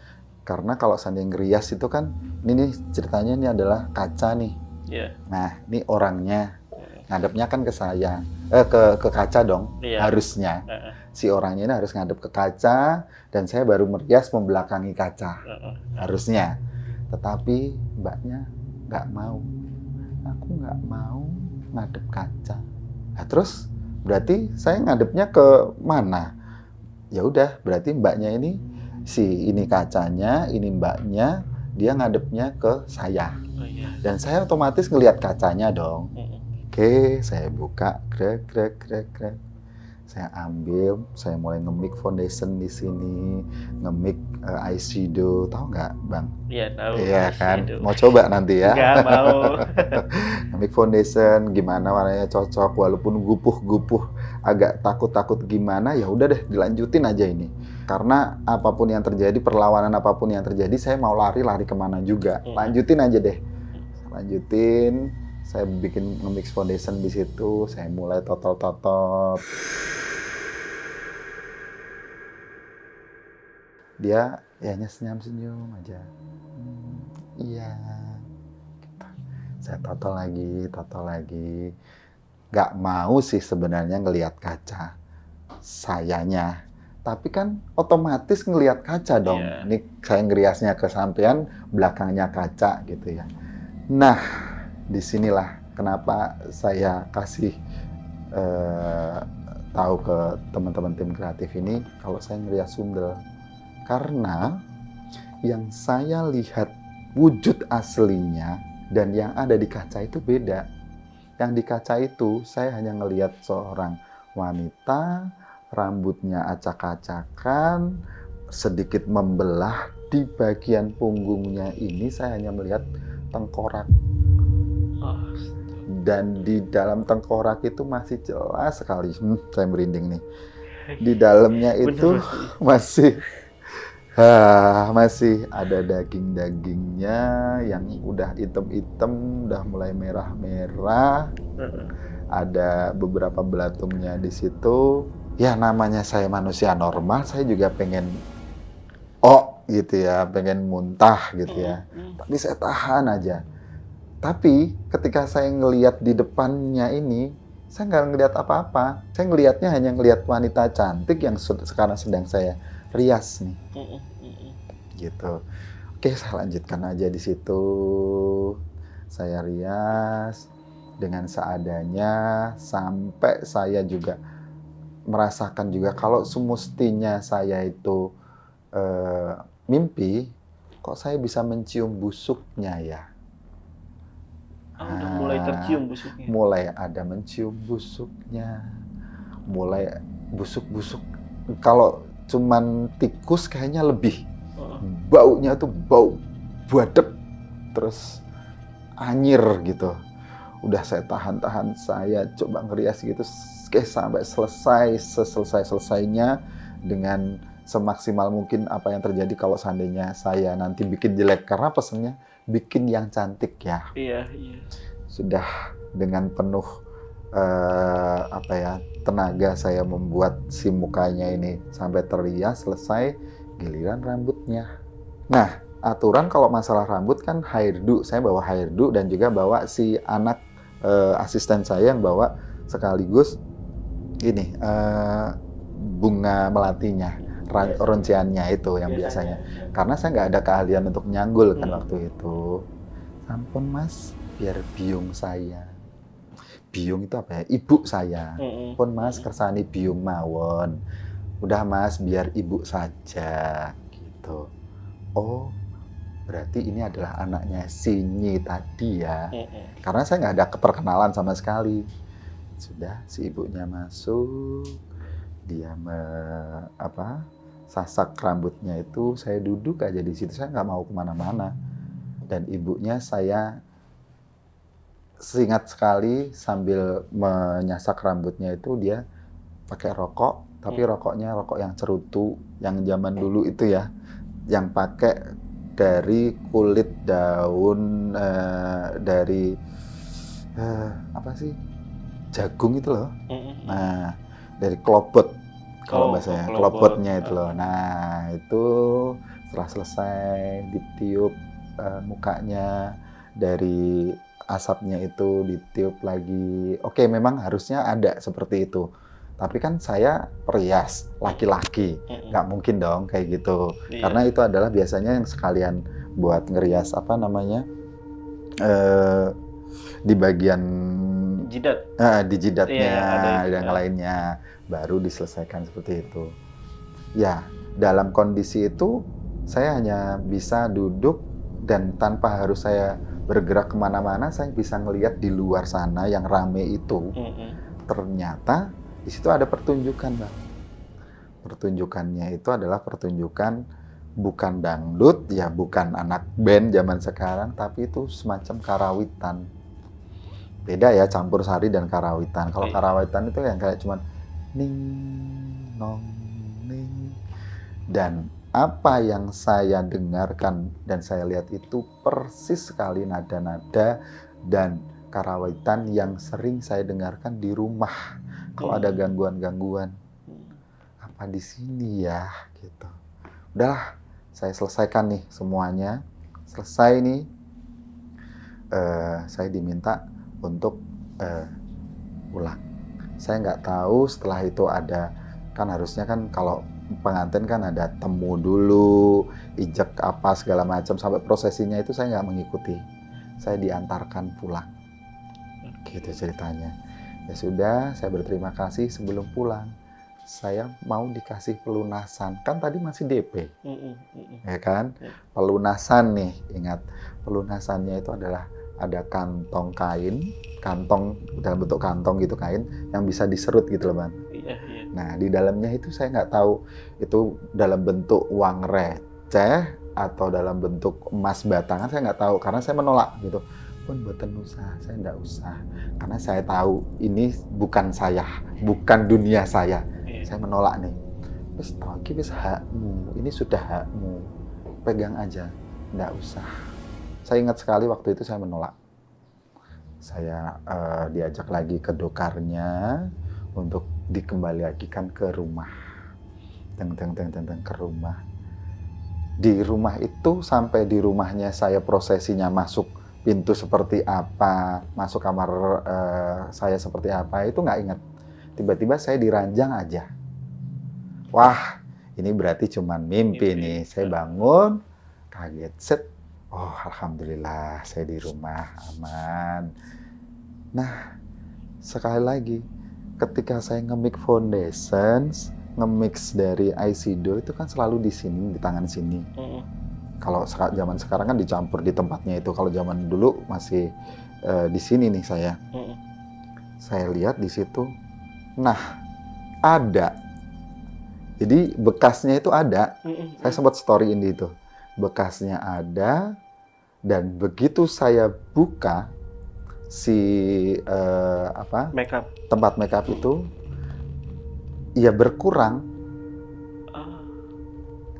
Karena kalau seandainya ngerias itu kan, ini nih ceritanya ini adalah kaca nih. Nah, ini orangnya. Ngadepnya kan ke saya. Ke kaca dong, harusnya. Si orangnya ini harus ngadep ke kaca, dan saya baru merias membelakangi kaca. Harusnya. Tetapi mbaknya nggak mau. Aku nggak mau ngadep kaca. Nah, terus berarti saya ngadepnya ke mana? Ya udah, berarti mbaknya ini, ini kacanya, ini mbaknya, dia ngadepnya ke saya. Dan saya otomatis ngelihat kacanya dong. Oke, saya buka, krek. Saya ambil, saya mulai nge-mix foundation di sini, nge-mix eyeshadow, tahu nggak, Bang? Iya, tahu. Iya kan, mau coba nanti ya? Nggak mau. Nge-mix foundation, gimana warnanya cocok, walaupun gupuh-gupuh, agak takut-takut gimana, ya udah deh, dilanjutin aja ini. Karena apapun yang terjadi, perlawanan apapun yang terjadi, saya mau lari kemana juga. Lanjutin aja deh, lanjutin. Saya bikin nge-mix foundation di situ, saya mulai totot. Dia ya hanya senyum-senyum aja. Iya. Gitu. Saya total lagi. Nggak mau sih sebenarnya ngelihat kaca. Sayanya. Tapi kan otomatis ngelihat kaca dong. Ini saya ngeriasnya ke sampean, belakangnya kaca gitu ya. Nah, disinilah kenapa saya kasih tahu ke teman-teman tim kreatif ini kalau saya ngerias sundel. Karena yang saya lihat wujud aslinya dan yang ada di kaca itu beda. Yang di kaca itu saya hanya ngelihat seorang wanita, rambutnya acak-acakan, sedikit membelah. Di bagian punggungnya ini saya hanya melihat tengkorak. Dan di dalam tengkorak itu masih jelas sekali, saya merinding nih. Di dalamnya itu masih Masih ada daging-dagingnya yang udah item-item, udah mulai merah-merah. Ada beberapa belatumnya di situ. Ya namanya saya manusia normal, saya juga pengen gitu ya, pengen muntah gitu ya. Tapi saya tahan aja. Tapi ketika saya ngelihat di depannya ini, saya nggak ngelihat apa-apa. Saya ngelihatnya hanya ngelihat wanita cantik yang sekarang sedang saya rias nih. Gitu. Oke, saya lanjutkan aja di situ. Saya rias dengan seadanya sampai saya juga merasakan juga kalau semestinya saya itu mimpi, kok saya bisa mencium busuknya ya? Udah mulai tercium busuknya. Mulai ada mencium busuknya, mulai busuk-busuk. Kalau cuman tikus kayaknya lebih. Baunya tuh bau badep, terus anyir gitu. Udah saya tahan-tahan, saya coba ngerias gitu, sampai selesainya dengan semaksimal mungkin apa yang terjadi kalau seandainya saya nanti bikin jelek, karena pesennya bikin yang cantik ya. Iya. Sudah dengan penuh tenaga saya membuat si mukanya ini sampai terias, selesai, giliran rambutnya. Nah, aturan kalau masalah rambut kan hairdo, saya bawa hairdo dan juga bawa si anak asisten saya yang bawa sekaligus ini bunga melatinya, rinciannya itu yang biasanya. Karena saya nggak ada keahlian untuk nyanggul kan waktu itu. Ampun mas, biar biung saya. Biung itu apa ya? Ibu saya. Pun mas kersani biung mawon. Udah mas, biar ibu saja gitu. Oh, berarti ini adalah anaknya Sinyi tadi ya. Karena saya nggak ada keperkenalan sama sekali. Sudah, si ibunya masuk, dia sasak rambutnya itu, saya duduk aja di situ, saya nggak mau kemana-mana. Dan ibunya saya seingat sekali sambil menyasak rambutnya itu dia pakai rokok, tapi rokoknya rokok yang cerutu, yang zaman dulu itu ya, yang pakai dari kulit daun dari jagung itu loh. Nah, dari klobot kalau bahasanya, klobotnya itu loh. Nah, itu setelah selesai ditiup mukanya, dari asapnya itu ditiup lagi. Oke, memang harusnya ada seperti itu. Tapi kan saya perias, laki-laki, nggak mungkin dong kayak gitu. Karena itu adalah biasanya yang sekalian buat ngerias di bagian jidat, di jidatnya dan lainnya, baru diselesaikan seperti itu. Ya, dalam kondisi itu saya hanya bisa duduk dan tanpa harus saya bergerak kemana-mana, saya bisa ngelihat di luar sana yang rame itu. Ternyata di situ ada pertunjukan, Bang. Pertunjukannya itu adalah pertunjukan bukan dangdut, ya bukan anak band zaman sekarang, tapi itu semacam karawitan. Beda ya, campur sari dan karawitan. Kalau karawitan itu yang kayak cuman ning, nong, ning. Dan apa yang saya dengarkan dan saya lihat itu persis sekali nada-nada dan karawitan yang sering saya dengarkan di rumah. Kalau ada gangguan-gangguan, apa di sini ya, gitu. Udahlah, saya selesaikan nih semuanya. Selesai nih, saya diminta untuk pulang. Saya nggak tahu setelah itu ada, kan harusnya kan kalau pengantin kan ada temu dulu, ijab apa segala macam, sampai prosesinya itu saya nggak mengikuti. Saya diantarkan pulang. Gitu ceritanya. Ya sudah, saya berterima kasih. Sebelum pulang, saya mau dikasih pelunasan. Kan tadi masih DP, ya kan? Pelunasan nih, ingat. Pelunasannya itu adalah ada kantong kain, kantong dalam bentuk kantong gitu kain, yang bisa diserut gitu loh, Bang. Nah, di dalamnya itu saya nggak tahu itu dalam bentuk uang receh atau dalam bentuk emas batangan, saya nggak tahu. Karena saya menolak gitu. Pun buatan usaha, saya enggak usah. Karena saya tahu ini bukan saya, bukan dunia saya. Saya menolak nih. wis tau iki wis hakmu, ini sudah hakmu, pegang aja, nggak usah. Saya ingat sekali waktu itu saya menolak. Saya diajak lagi ke dokarnya untuk dikembalikan ke rumah. Ke rumah. Di rumah itu, sampai di rumahnya saya prosesinya masuk pintu seperti apa, masuk kamar saya seperti apa, itu nggak ingat. Tiba-tiba saya diranjang aja. Wah, ini berarti cuma mimpi nih. Saya bangun, kaget, set. Oh, alhamdulillah saya di rumah aman. Nah, sekali lagi, ketika saya nge-mix foundations, nge-mix dari eyeshadow itu kan selalu di sini, di tangan sini. Kalau zaman sekarang kan dicampur di tempatnya itu. Kalau zaman dulu masih di sini nih saya. Saya lihat di situ. Nah, ada. Jadi bekasnya itu ada. Saya sempat storyin di itu. Bekasnya ada. Dan begitu saya buka si tempat makeup itu, ya berkurang.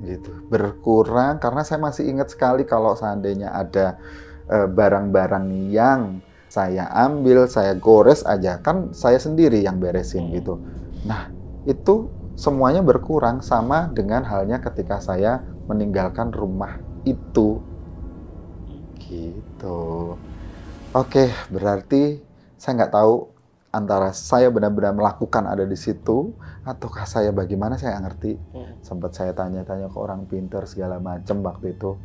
Gitu, berkurang karena saya masih ingat sekali kalau seandainya ada barang-barang yang saya ambil, saya gores aja, kan saya sendiri yang beresin gitu. Nah, itu semuanya berkurang, sama dengan halnya ketika saya meninggalkan rumah itu. Gitu. Oke, berarti saya nggak tahu antara saya benar-benar melakukan ada di situ, ataukah saya bagaimana, saya nggak ngerti. Sempat saya tanya-tanya ke orang pintar segala macam waktu itu.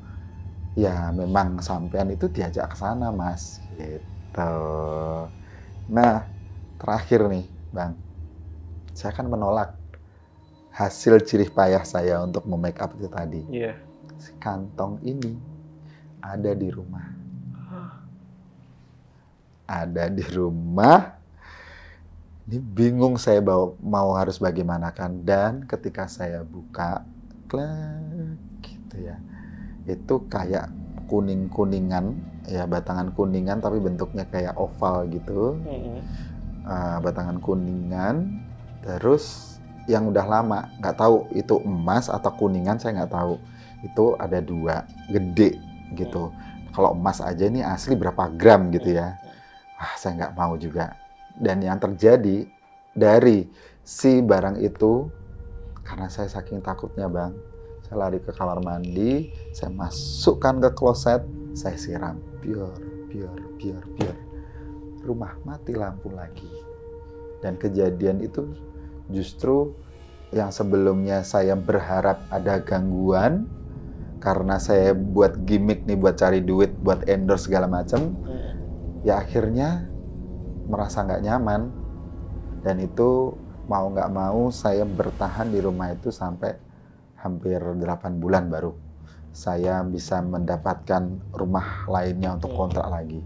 Ya memang sampean itu diajak ke sana, Mas. Gitu. Nah, terakhir nih, Bang. Saya kan menolak hasil jerih payah saya untuk memake up itu tadi. Si kantong ini ada di rumah. Ada di rumah. Ini bingung saya mau harus bagaimana kan. Dan ketika saya buka, gitu ya, itu kayak kuning-kuningan, ya batangan kuningan tapi bentuknya kayak oval gitu. Batangan kuningan, terus yang udah lama, nggak tahu itu emas atau kuningan, saya nggak tahu. Itu ada 2, gede gitu. Kalau emas aja ini asli berapa gram gitu ya. Saya nggak mau juga. Dan yang terjadi dari si barang itu, karena saya saking takutnya, Bang, saya lari ke kamar mandi, saya masukkan ke kloset, saya siram, biar. Rumah mati lampu lagi. Dan kejadian itu justru yang sebelumnya saya berharap ada gangguan, karena saya buat gimmick nih, buat cari duit, buat endorse segala macam, ya akhirnya merasa nggak nyaman. Dan itu mau nggak mau saya bertahan di rumah itu sampai hampir 8 bulan baru saya bisa mendapatkan rumah lainnya untuk kontrak lagi.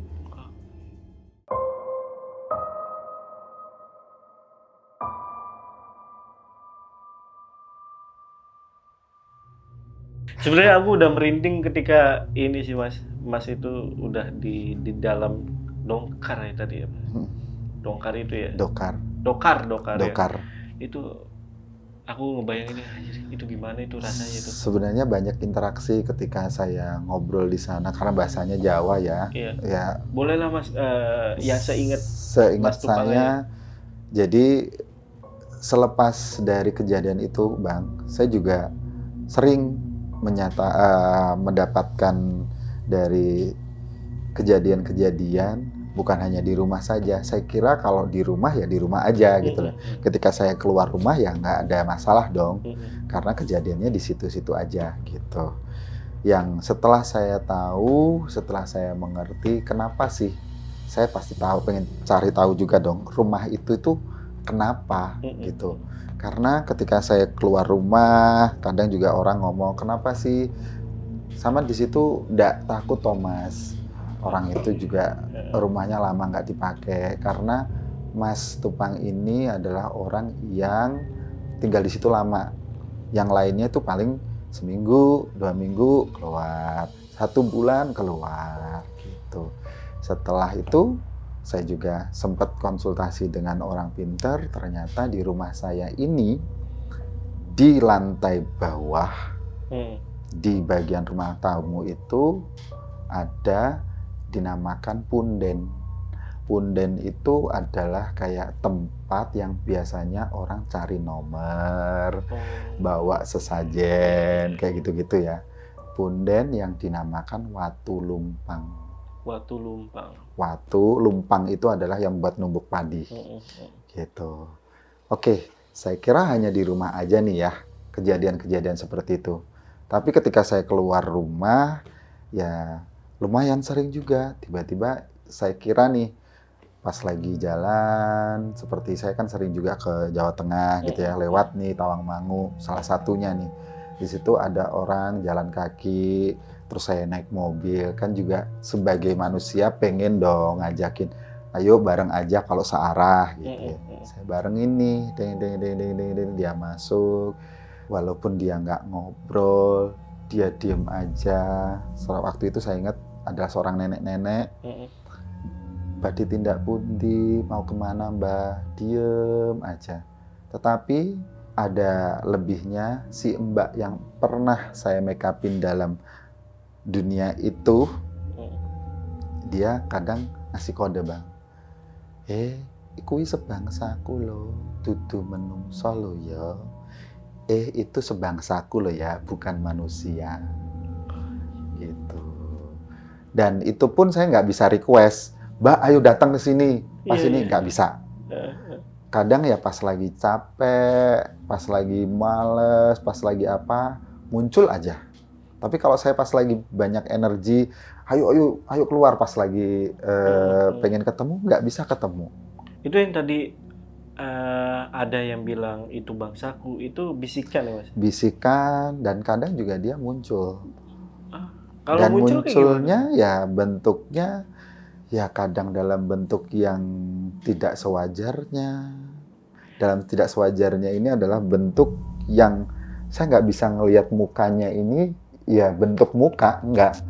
Sebenarnya aku udah merinding ketika ini sih, Mas itu udah di dalam dongkar ya tadi ya. Dongkar itu ya. Dokar. Ya. Itu aku ngebayanginnya, itu gimana itu rasanya itu. Sebenarnya banyak interaksi ketika saya ngobrol di sana karena bahasanya Jawa ya. Ya. Bolehlah Mas, ya seingat saya. Jadi selepas dari kejadian itu, Bang, saya juga sering mendapatkan dari kejadian-kejadian, bukan hanya di rumah saja. Saya kira kalau di rumah ya di rumah aja gitu loh. Ketika saya keluar rumah ya nggak ada masalah dong, karena kejadiannya di situ-situ aja gitu. Yang setelah saya tahu, setelah saya mengerti kenapa sih, saya pasti tahu, pengen cari tahu juga dong rumah itu tuh kenapa gitu. Karena ketika saya keluar rumah, kadang juga orang ngomong, kenapa sih? Sama di situ nggak takut, Thomas. Orang itu juga rumahnya lama nggak dipakai. Karena Mas Tupang ini adalah orang yang tinggal di situ lama. Yang lainnya itu paling seminggu, 2 minggu keluar, 1 bulan keluar gitu. Setelah itu, saya juga sempat konsultasi dengan orang pintar, ternyata di rumah saya ini di lantai bawah, di bagian rumah tamu itu ada dinamakan punden. Punden itu adalah kayak tempat yang biasanya orang cari nomor, bawa sesajen, kayak gitu-gitu ya. Punden yang dinamakan watu lumpang. Watu lumpang. Watu lumpang itu adalah yang buat numbuk padi. Gitu. Oke, saya kira hanya di rumah aja nih ya, kejadian-kejadian seperti itu. Tapi ketika saya keluar rumah, ya lumayan sering juga. Tiba-tiba saya kira nih, pas lagi jalan, seperti saya kan sering juga ke Jawa Tengah gitu ya, lewat nih Tawangmangu, salah satunya nih. Di situ ada orang jalan kaki, terus saya naik mobil, kan juga sebagai manusia pengen dong ngajakin, ayo bareng aja kalau searah gitu ya. Saya bareng ini, dia masuk, walaupun dia nggak ngobrol, dia diem aja. Waktu itu saya ingat adalah seorang nenek-nenek, badhe tindak pundi, mau kemana mbah, diem aja. Tetapi ada lebihnya si mbak yang pernah saya make upin dalam dunia itu, dia kadang ngasih kode bang, kuwi sebangsaku loh, dudu menungso lo ya. Itu sebangsaku loh ya, bukan manusia. Gitu. Dan itu pun saya nggak bisa request, Mbak ayo datang ke sini, pas ini nggak bisa. Kadang ya pas lagi capek, pas lagi males, pas lagi apa, muncul aja. Tapi kalau saya pas lagi banyak energi, ayo keluar, pas lagi pengen ketemu, nggak bisa ketemu. Itu yang tadi ada yang bilang itu bangsaku, itu bisikan ya mas? Bisikan, dan kadang juga dia muncul. Kalau dan munculnya ya bentuknya ya kadang dalam bentuk yang tidak sewajarnya. Dalam tidak sewajarnya ini adalah bentuk yang saya nggak bisa ngelihat mukanya ini, ya bentuk muka, nggak.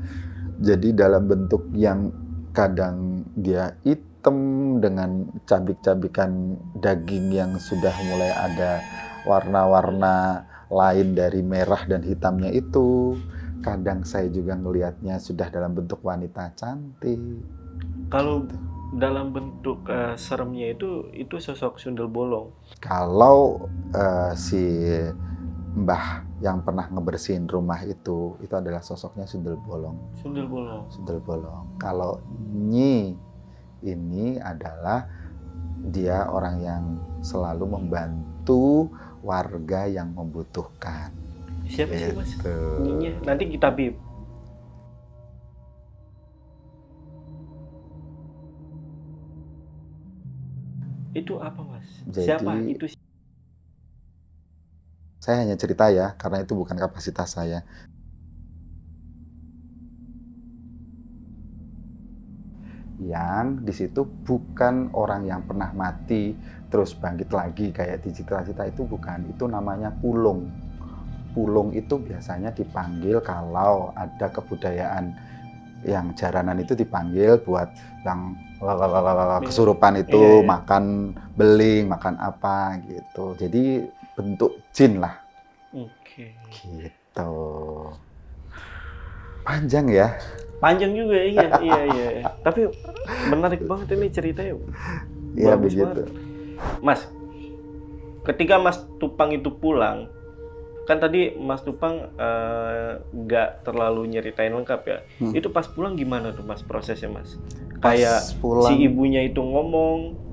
Jadi dalam bentuk yang kadang dia hitam dengan cabik-cabikan daging yang sudah mulai ada warna-warna lain dari merah dan hitamnya itu. Kadang saya juga ngelihatnya sudah dalam bentuk wanita cantik. Kalau dalam bentuk seremnya itu sosok sundel bolong. Kalau si mbah yang pernah ngebersihin rumah itu adalah sosoknya sundel bolong. Sundel bolong. Sundel bolong. Kalau Nyi ini adalah dia orang yang selalu membantu warga yang membutuhkan. Siapa sih mas? Nyinya nanti kita bip. Itu apa mas? Jadi, siapa itu? Saya hanya cerita ya, karena itu bukan kapasitas saya. Yang di situ bukan orang yang pernah mati terus bangkit lagi kayak di cita-cita, itu bukan. Itu namanya pulung. Pulung itu biasanya dipanggil kalau ada kebudayaan yang jaranan itu dipanggil buat yang kesurupan itu, makan beling, makan apa gitu. Jadi bentuk jin lah. Oke. Gitu. Panjang ya. Panjang juga, iya. Tapi menarik banget ini ceritanya. Iya begitu. Banget. Mas, ketika Mas Tupang itu pulang, kan tadi Mas Tupang nggak terlalu nyeritain lengkap ya. Itu pas pulang gimana tuh mas prosesnya mas? Kayak pulang, si ibunya itu ngomong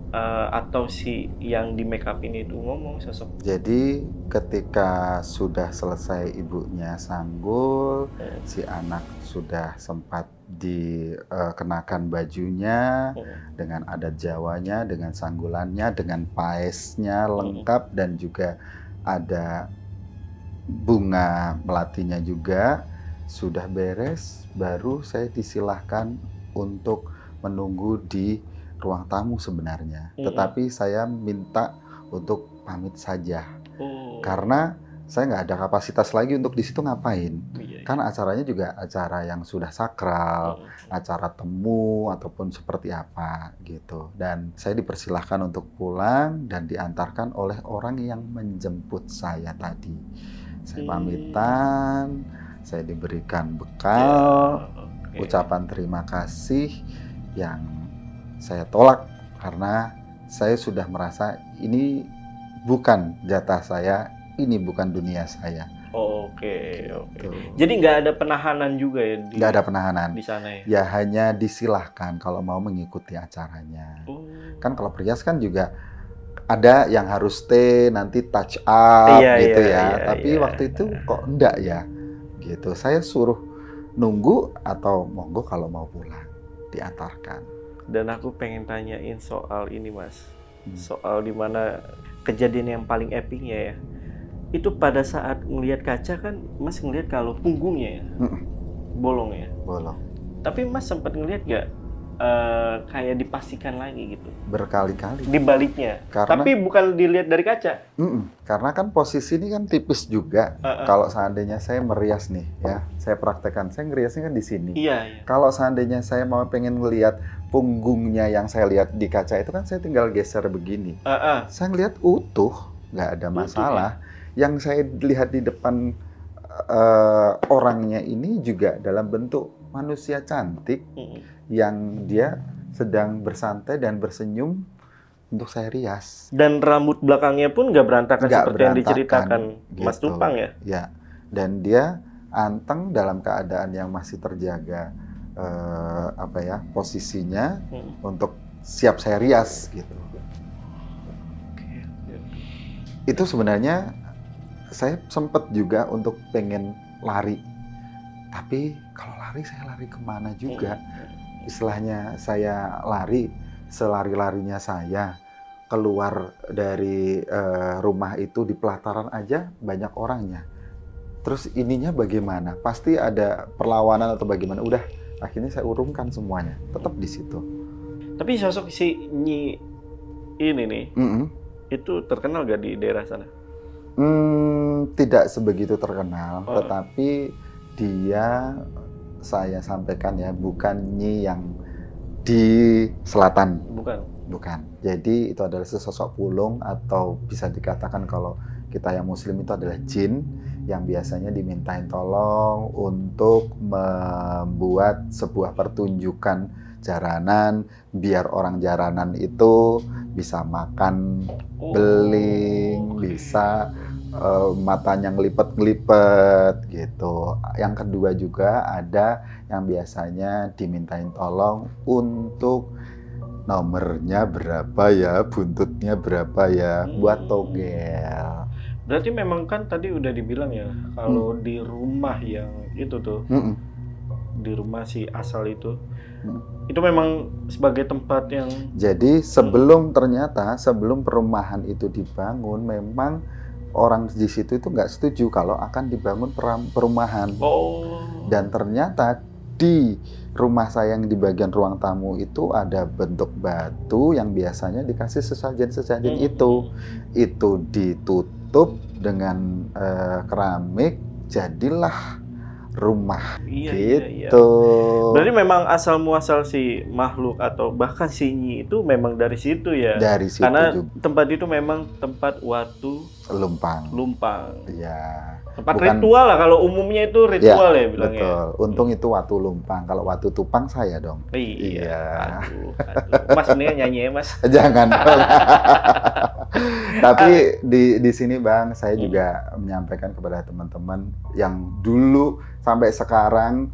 atau si yang di make up ini itu ngomong sosok? Jadi ketika sudah selesai ibunya sanggul, si anak sudah sempat dikenakan bajunya dengan adat Jawanya, dengan sanggulannya, dengan paesnya lengkap, dan juga ada bunga melatinya juga. Sudah beres, baru saya disilahkan untuk menunggu di ruang tamu sebenarnya. Tetapi saya minta untuk pamit saja. Karena saya nggak ada kapasitas lagi untuk di situ ngapain. Kan acaranya juga acara yang sudah sakral, acara temu ataupun seperti apa gitu. Dan saya dipersilahkan untuk pulang dan diantarkan oleh orang yang menjemput saya tadi. Saya pamitan, saya diberikan bekal, ucapan terima kasih yang saya tolak karena saya sudah merasa ini bukan jatah saya, ini bukan dunia saya. Oke. Jadi nggak ada penahanan juga ya? Nggak ada penahanan di sana ya? Ya hanya disilahkan kalau mau mengikuti acaranya. Kan kalau perias kan juga ada yang harus stay, nanti touch up gitu ya. Tapi waktu itu kok enggak ya? Gitu. Saya suruh nunggu atau monggo kalau mau pulang diantarkan. Dan aku pengen tanyain soal ini Mas. Soal dimana kejadian yang paling epicnya ya. Itu pada saat ngelihat kaca kan Mas ngelihat kalau punggungnya ya bolong ya. Bolong. Tapi Mas sempat ngelihat nggak kayak dipastikan lagi gitu? Berkali-kali. Di baliknya. Karena, tapi bukan dilihat dari kaca. Karena kan posisi ini kan tipis juga. Kalau seandainya saya merias nih ya, saya praktekkan. Saya ngeriasnya kan di sini. Iya. Kalau seandainya saya mau pengen ngelihat punggungnya yang saya lihat di kaca itu kan saya tinggal geser begini. Saya ngelihat utuh, nggak ada masalah. Yang saya lihat di depan orangnya ini juga dalam bentuk manusia cantik yang dia sedang bersantai dan bersenyum untuk saya rias. Dan rambut belakangnya pun nggak berantakan seperti yang diceritakan gitu. Mas Tupang ya? Ya, dan dia anteng dalam keadaan yang masih terjaga posisinya untuk siap saya rias gitu. Itu sebenarnya saya sempat juga untuk pengen lari, tapi kalau lari saya lari kemana juga. Istilahnya saya lari selari-larinya saya keluar dari rumah itu di pelataran aja banyak orangnya. Terus ininya bagaimana? Pasti ada perlawanan atau bagaimana? Udah, akhirnya saya urungkan semuanya. Tetap di situ. Tapi sosok si Nyi ini nih, itu terkenal gak di daerah sana? Tidak sebegitu terkenal, tetapi dia saya sampaikan ya bukan Nyi yang di selatan. Bukan. Jadi itu adalah sesosok pulung atau bisa dikatakan kalau kita yang muslim itu adalah jin yang biasanya dimintain tolong untuk membuat sebuah pertunjukan jaranan biar orang jaranan itu bisa makan beling, bisa matanya ngelipet-ngelipet gitu. Yang kedua juga ada yang biasanya dimintain tolong untuk nomornya berapa ya, buntutnya berapa ya, buat togel. Berarti memang kan tadi udah dibilang ya, kalau di rumah yang itu tuh, di rumah si asal itu memang sebagai tempat yang... Jadi sebelum perumahan itu dibangun, memang orang di situ itu nggak setuju kalau akan dibangun perumahan. Dan ternyata di rumah saya yang di bagian ruang tamu itu ada bentuk batu yang biasanya dikasih sesajen-sesajen itu ditutup dengan keramik, jadilah rumah gitu. Berarti memang asal muasal si makhluk atau bahkan si Nyi itu memang dari situ ya? Dari situ. Karena juga. Tempat itu memang tempat watu lumpang. Ya. Tempat ritual lah, kalau umumnya itu ritual ya bilangnya. Betul. Untung itu watu lumpang. Kalau watu tupang saya dong. Iya. Aduh. Mas mendingan nyanyi ya Mas. Jangan. Tapi di sini Bang, saya juga menyampaikan kepada teman-teman yang dulu sampai sekarang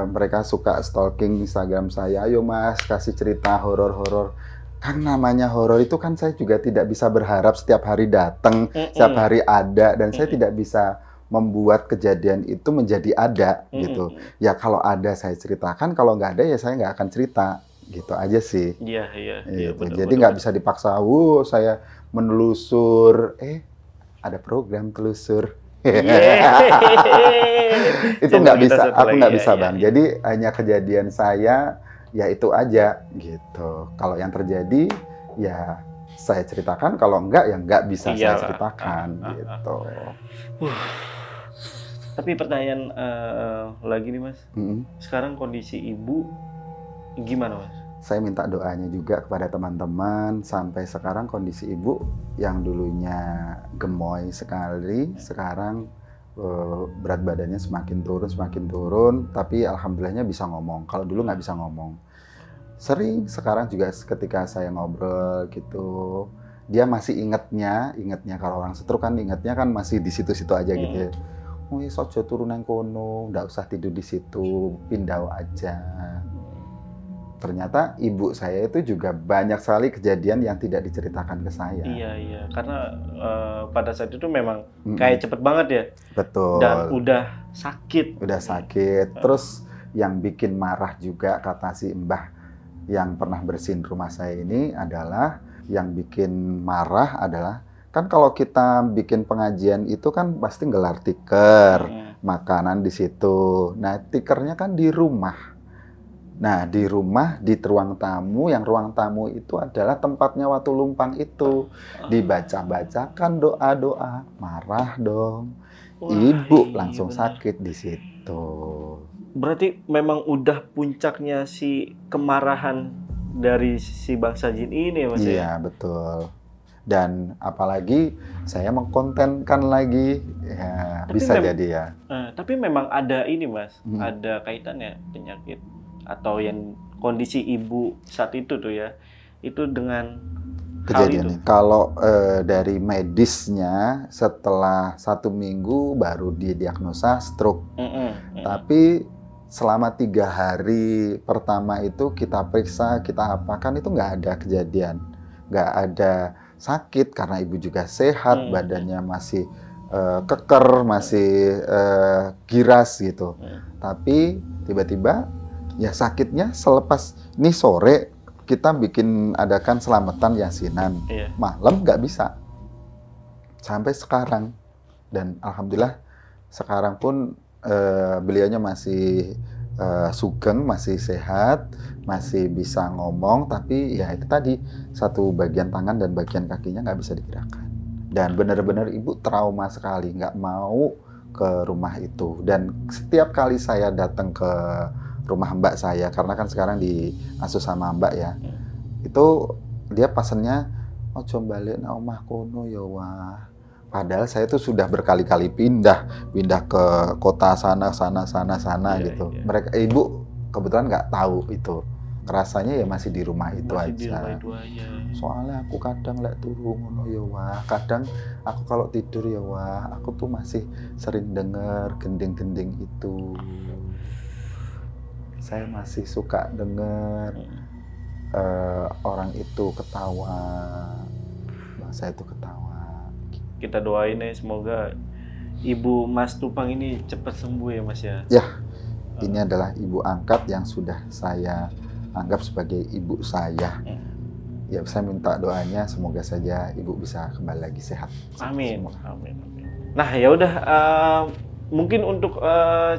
mereka suka stalking Instagram saya. Ayo Mas, kasih cerita horor-horor. Kan namanya horor itu kan saya juga tidak bisa berharap setiap hari datang, setiap hari ada, dan saya tidak bisa membuat kejadian itu menjadi ada gitu. Ya kalau ada saya ceritakan, kalau nggak ada ya saya nggak akan cerita, gitu aja sih. Iya. Gitu. Jadi nggak bisa dipaksa, saya menelusur, ada program telusur. Itu nggak bisa, aku nggak bisa Bang. Jadi hanya kejadian saya. Ya itu aja gitu. Kalau yang terjadi ya saya ceritakan, kalau enggak ya enggak bisa saya ceritakan gitu. Tapi pertanyaan lagi nih Mas, sekarang kondisi ibu gimana Mas? Saya minta doanya juga kepada teman-teman, sampai sekarang kondisi ibu yang dulunya gemoy sekali, sekarang berat badannya semakin turun, tapi alhamdulillahnya bisa ngomong. Kalau dulu nggak bisa ngomong. Sering sekarang juga ketika saya ngobrol gitu, dia masih ingetnya kalau orang stroke kan ingetnya kan masih di situ-situ aja gitu ya. Oh ya, sojo turun nang kono, nggak usah tidur di situ, pindah aja. Ternyata ibu saya itu juga banyak sekali kejadian yang tidak diceritakan ke saya. Iya, karena pada saat itu memang kayak cepet banget ya. Betul. Dan udah sakit. Terus yang bikin marah juga kata si Mbah yang pernah bersihin rumah saya ini adalah, yang bikin marah adalah, kan kalau kita bikin pengajian itu kan pasti gelar tikar, makanan di situ. Nah, tikernya kan di rumah. Nah, di rumah, di ruang tamu, yang ruang tamu itu adalah tempatnya Watu Lumpang itu. Dibaca-bacakan doa-doa, marah dong. Ibu langsung sakit di situ. Berarti memang udah puncaknya si kemarahan dari si bangsa jin ini Mas ya? Iya, betul. Dan apalagi saya mengkontenkan lagi, ya tapi bisa jadi ya. Tapi memang ada ini Mas, ada kaitannya penyakit atau yang kondisi ibu saat itu tuh ya, itu dengan kejadian. Kalau dari medisnya setelah 1 minggu baru didiagnosa stroke. Tapi selama 3 hari pertama itu kita periksa, kita apakan, itu nggak ada kejadian, nggak ada sakit karena ibu juga sehat, badannya masih keker, masih giras gitu. Tapi tiba-tiba ya sakitnya selepas ini sore kita adakan selamatan yasinan, malam nggak bisa sampai sekarang. Dan alhamdulillah sekarang pun beliaunya masih sugeng, masih sehat, masih bisa ngomong, tapi ya itu tadi satu bagian tangan dan bagian kakinya nggak bisa digerakkan. Dan benar-benar ibu trauma sekali, nggak mau ke rumah itu. Dan setiap kali saya datang ke rumah mbak saya, karena kan sekarang diasuh sama mbak ya, itu dia pesannya ojo balik na omah kono ya wah. Padahal saya tuh sudah berkali-kali pindah ke kota sana gitu. Mereka ibu kebetulan nggak tahu itu, rasanya ya masih di rumah itu aja. Soalnya aku kadang lek turu ngono ya wah, kadang aku kalau tidur ya wah, aku tuh masih sering denger gending-gending itu. Saya masih suka dengar orang itu ketawa, bangsa itu ketawa. Kita doain ya semoga ibu Mas Tupang ini cepat sembuh ya Mas ya. Ya, ini adalah ibu angkat yang sudah saya anggap sebagai ibu saya. Ya, saya minta doanya semoga saja ibu bisa kembali lagi sehat. Amin. Nah ya udah, mungkin untuk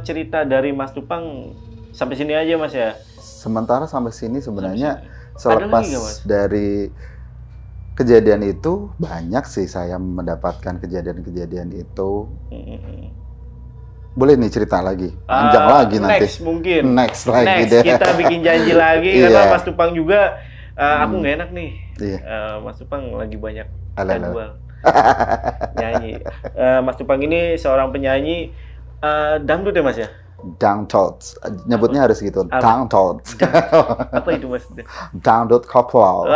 cerita dari Mas Tupang sampai sini aja Mas ya. Sementara sampai sini sebenarnya selepas dari kejadian itu banyak sih saya mendapatkan kejadian-kejadian itu. Boleh nih cerita lagi, panjang lagi nanti. Next lagi deh. Kita bikin janji lagi karena Mas Tupang juga aku nggak enak nih. Mas Tupang lagi banyak jadwal nyanyi. Mas Tupang ini seorang penyanyi dangdut ya Mas ya? Dangdut, nyebutnya harus gitu. Dangdut. Apa itu Mas? Dangdut koplo.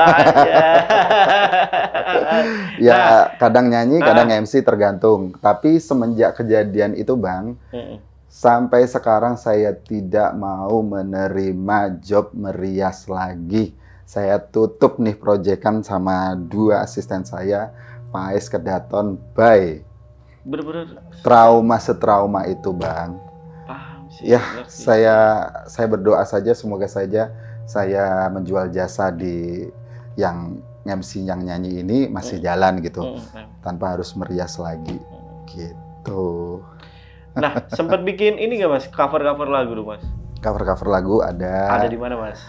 Ya kadang nyanyi, kadang MC tergantung. Tapi semenjak kejadian itu Bang, sampai sekarang saya tidak mau menerima job merias lagi. Saya tutup nih proyekan sama 2 asisten saya, Pais Kedaton, bye. Bener-bener setrauma itu Bang. Ya, saya berdoa saja semoga saja saya menjual jasa di yang MC yang nyanyi ini masih jalan gitu, tanpa harus merias lagi gitu. Nah, sempat bikin ini nggak Mas, cover lagu tuh Mas? Cover lagu ada. Ada di mana Mas?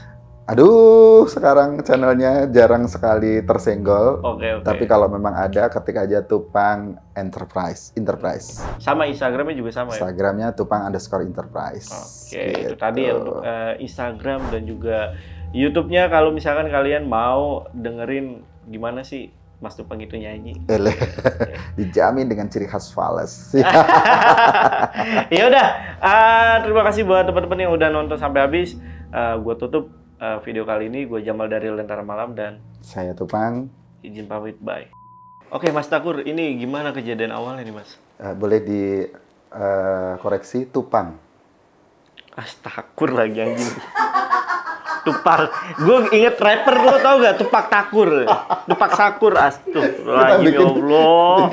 Aduh, sekarang channelnya jarang sekali tersenggol. Oke. Tapi kalau memang ada, ketik aja Tupang Enterprise. Sama Instagramnya juga sama ya? Instagramnya Tupang_Enterprise. Oke, Gitu. itu tadi ya untuk Instagram dan juga YouTube-nya kalau misalkan kalian mau dengerin gimana sih Mas Tupang itu nyanyi. Dijamin dengan ciri khas Fales. Ya udah, terima kasih buat teman-teman yang udah nonton sampai habis. Gue tutup video kali ini. Gue Jamal dari Lentera Malam dan Saya Tupang. Izin pamit, bye. Oke, Mas Takur, ini gimana kejadian awalnya nih, Mas? Boleh dikoreksi Tupang. Takur lagi anjing. Tupak. Gue inget rapper, lo tau gak? Tupak Takur. Tupak Sakur. Astagfirullahaladzim, ya Allah.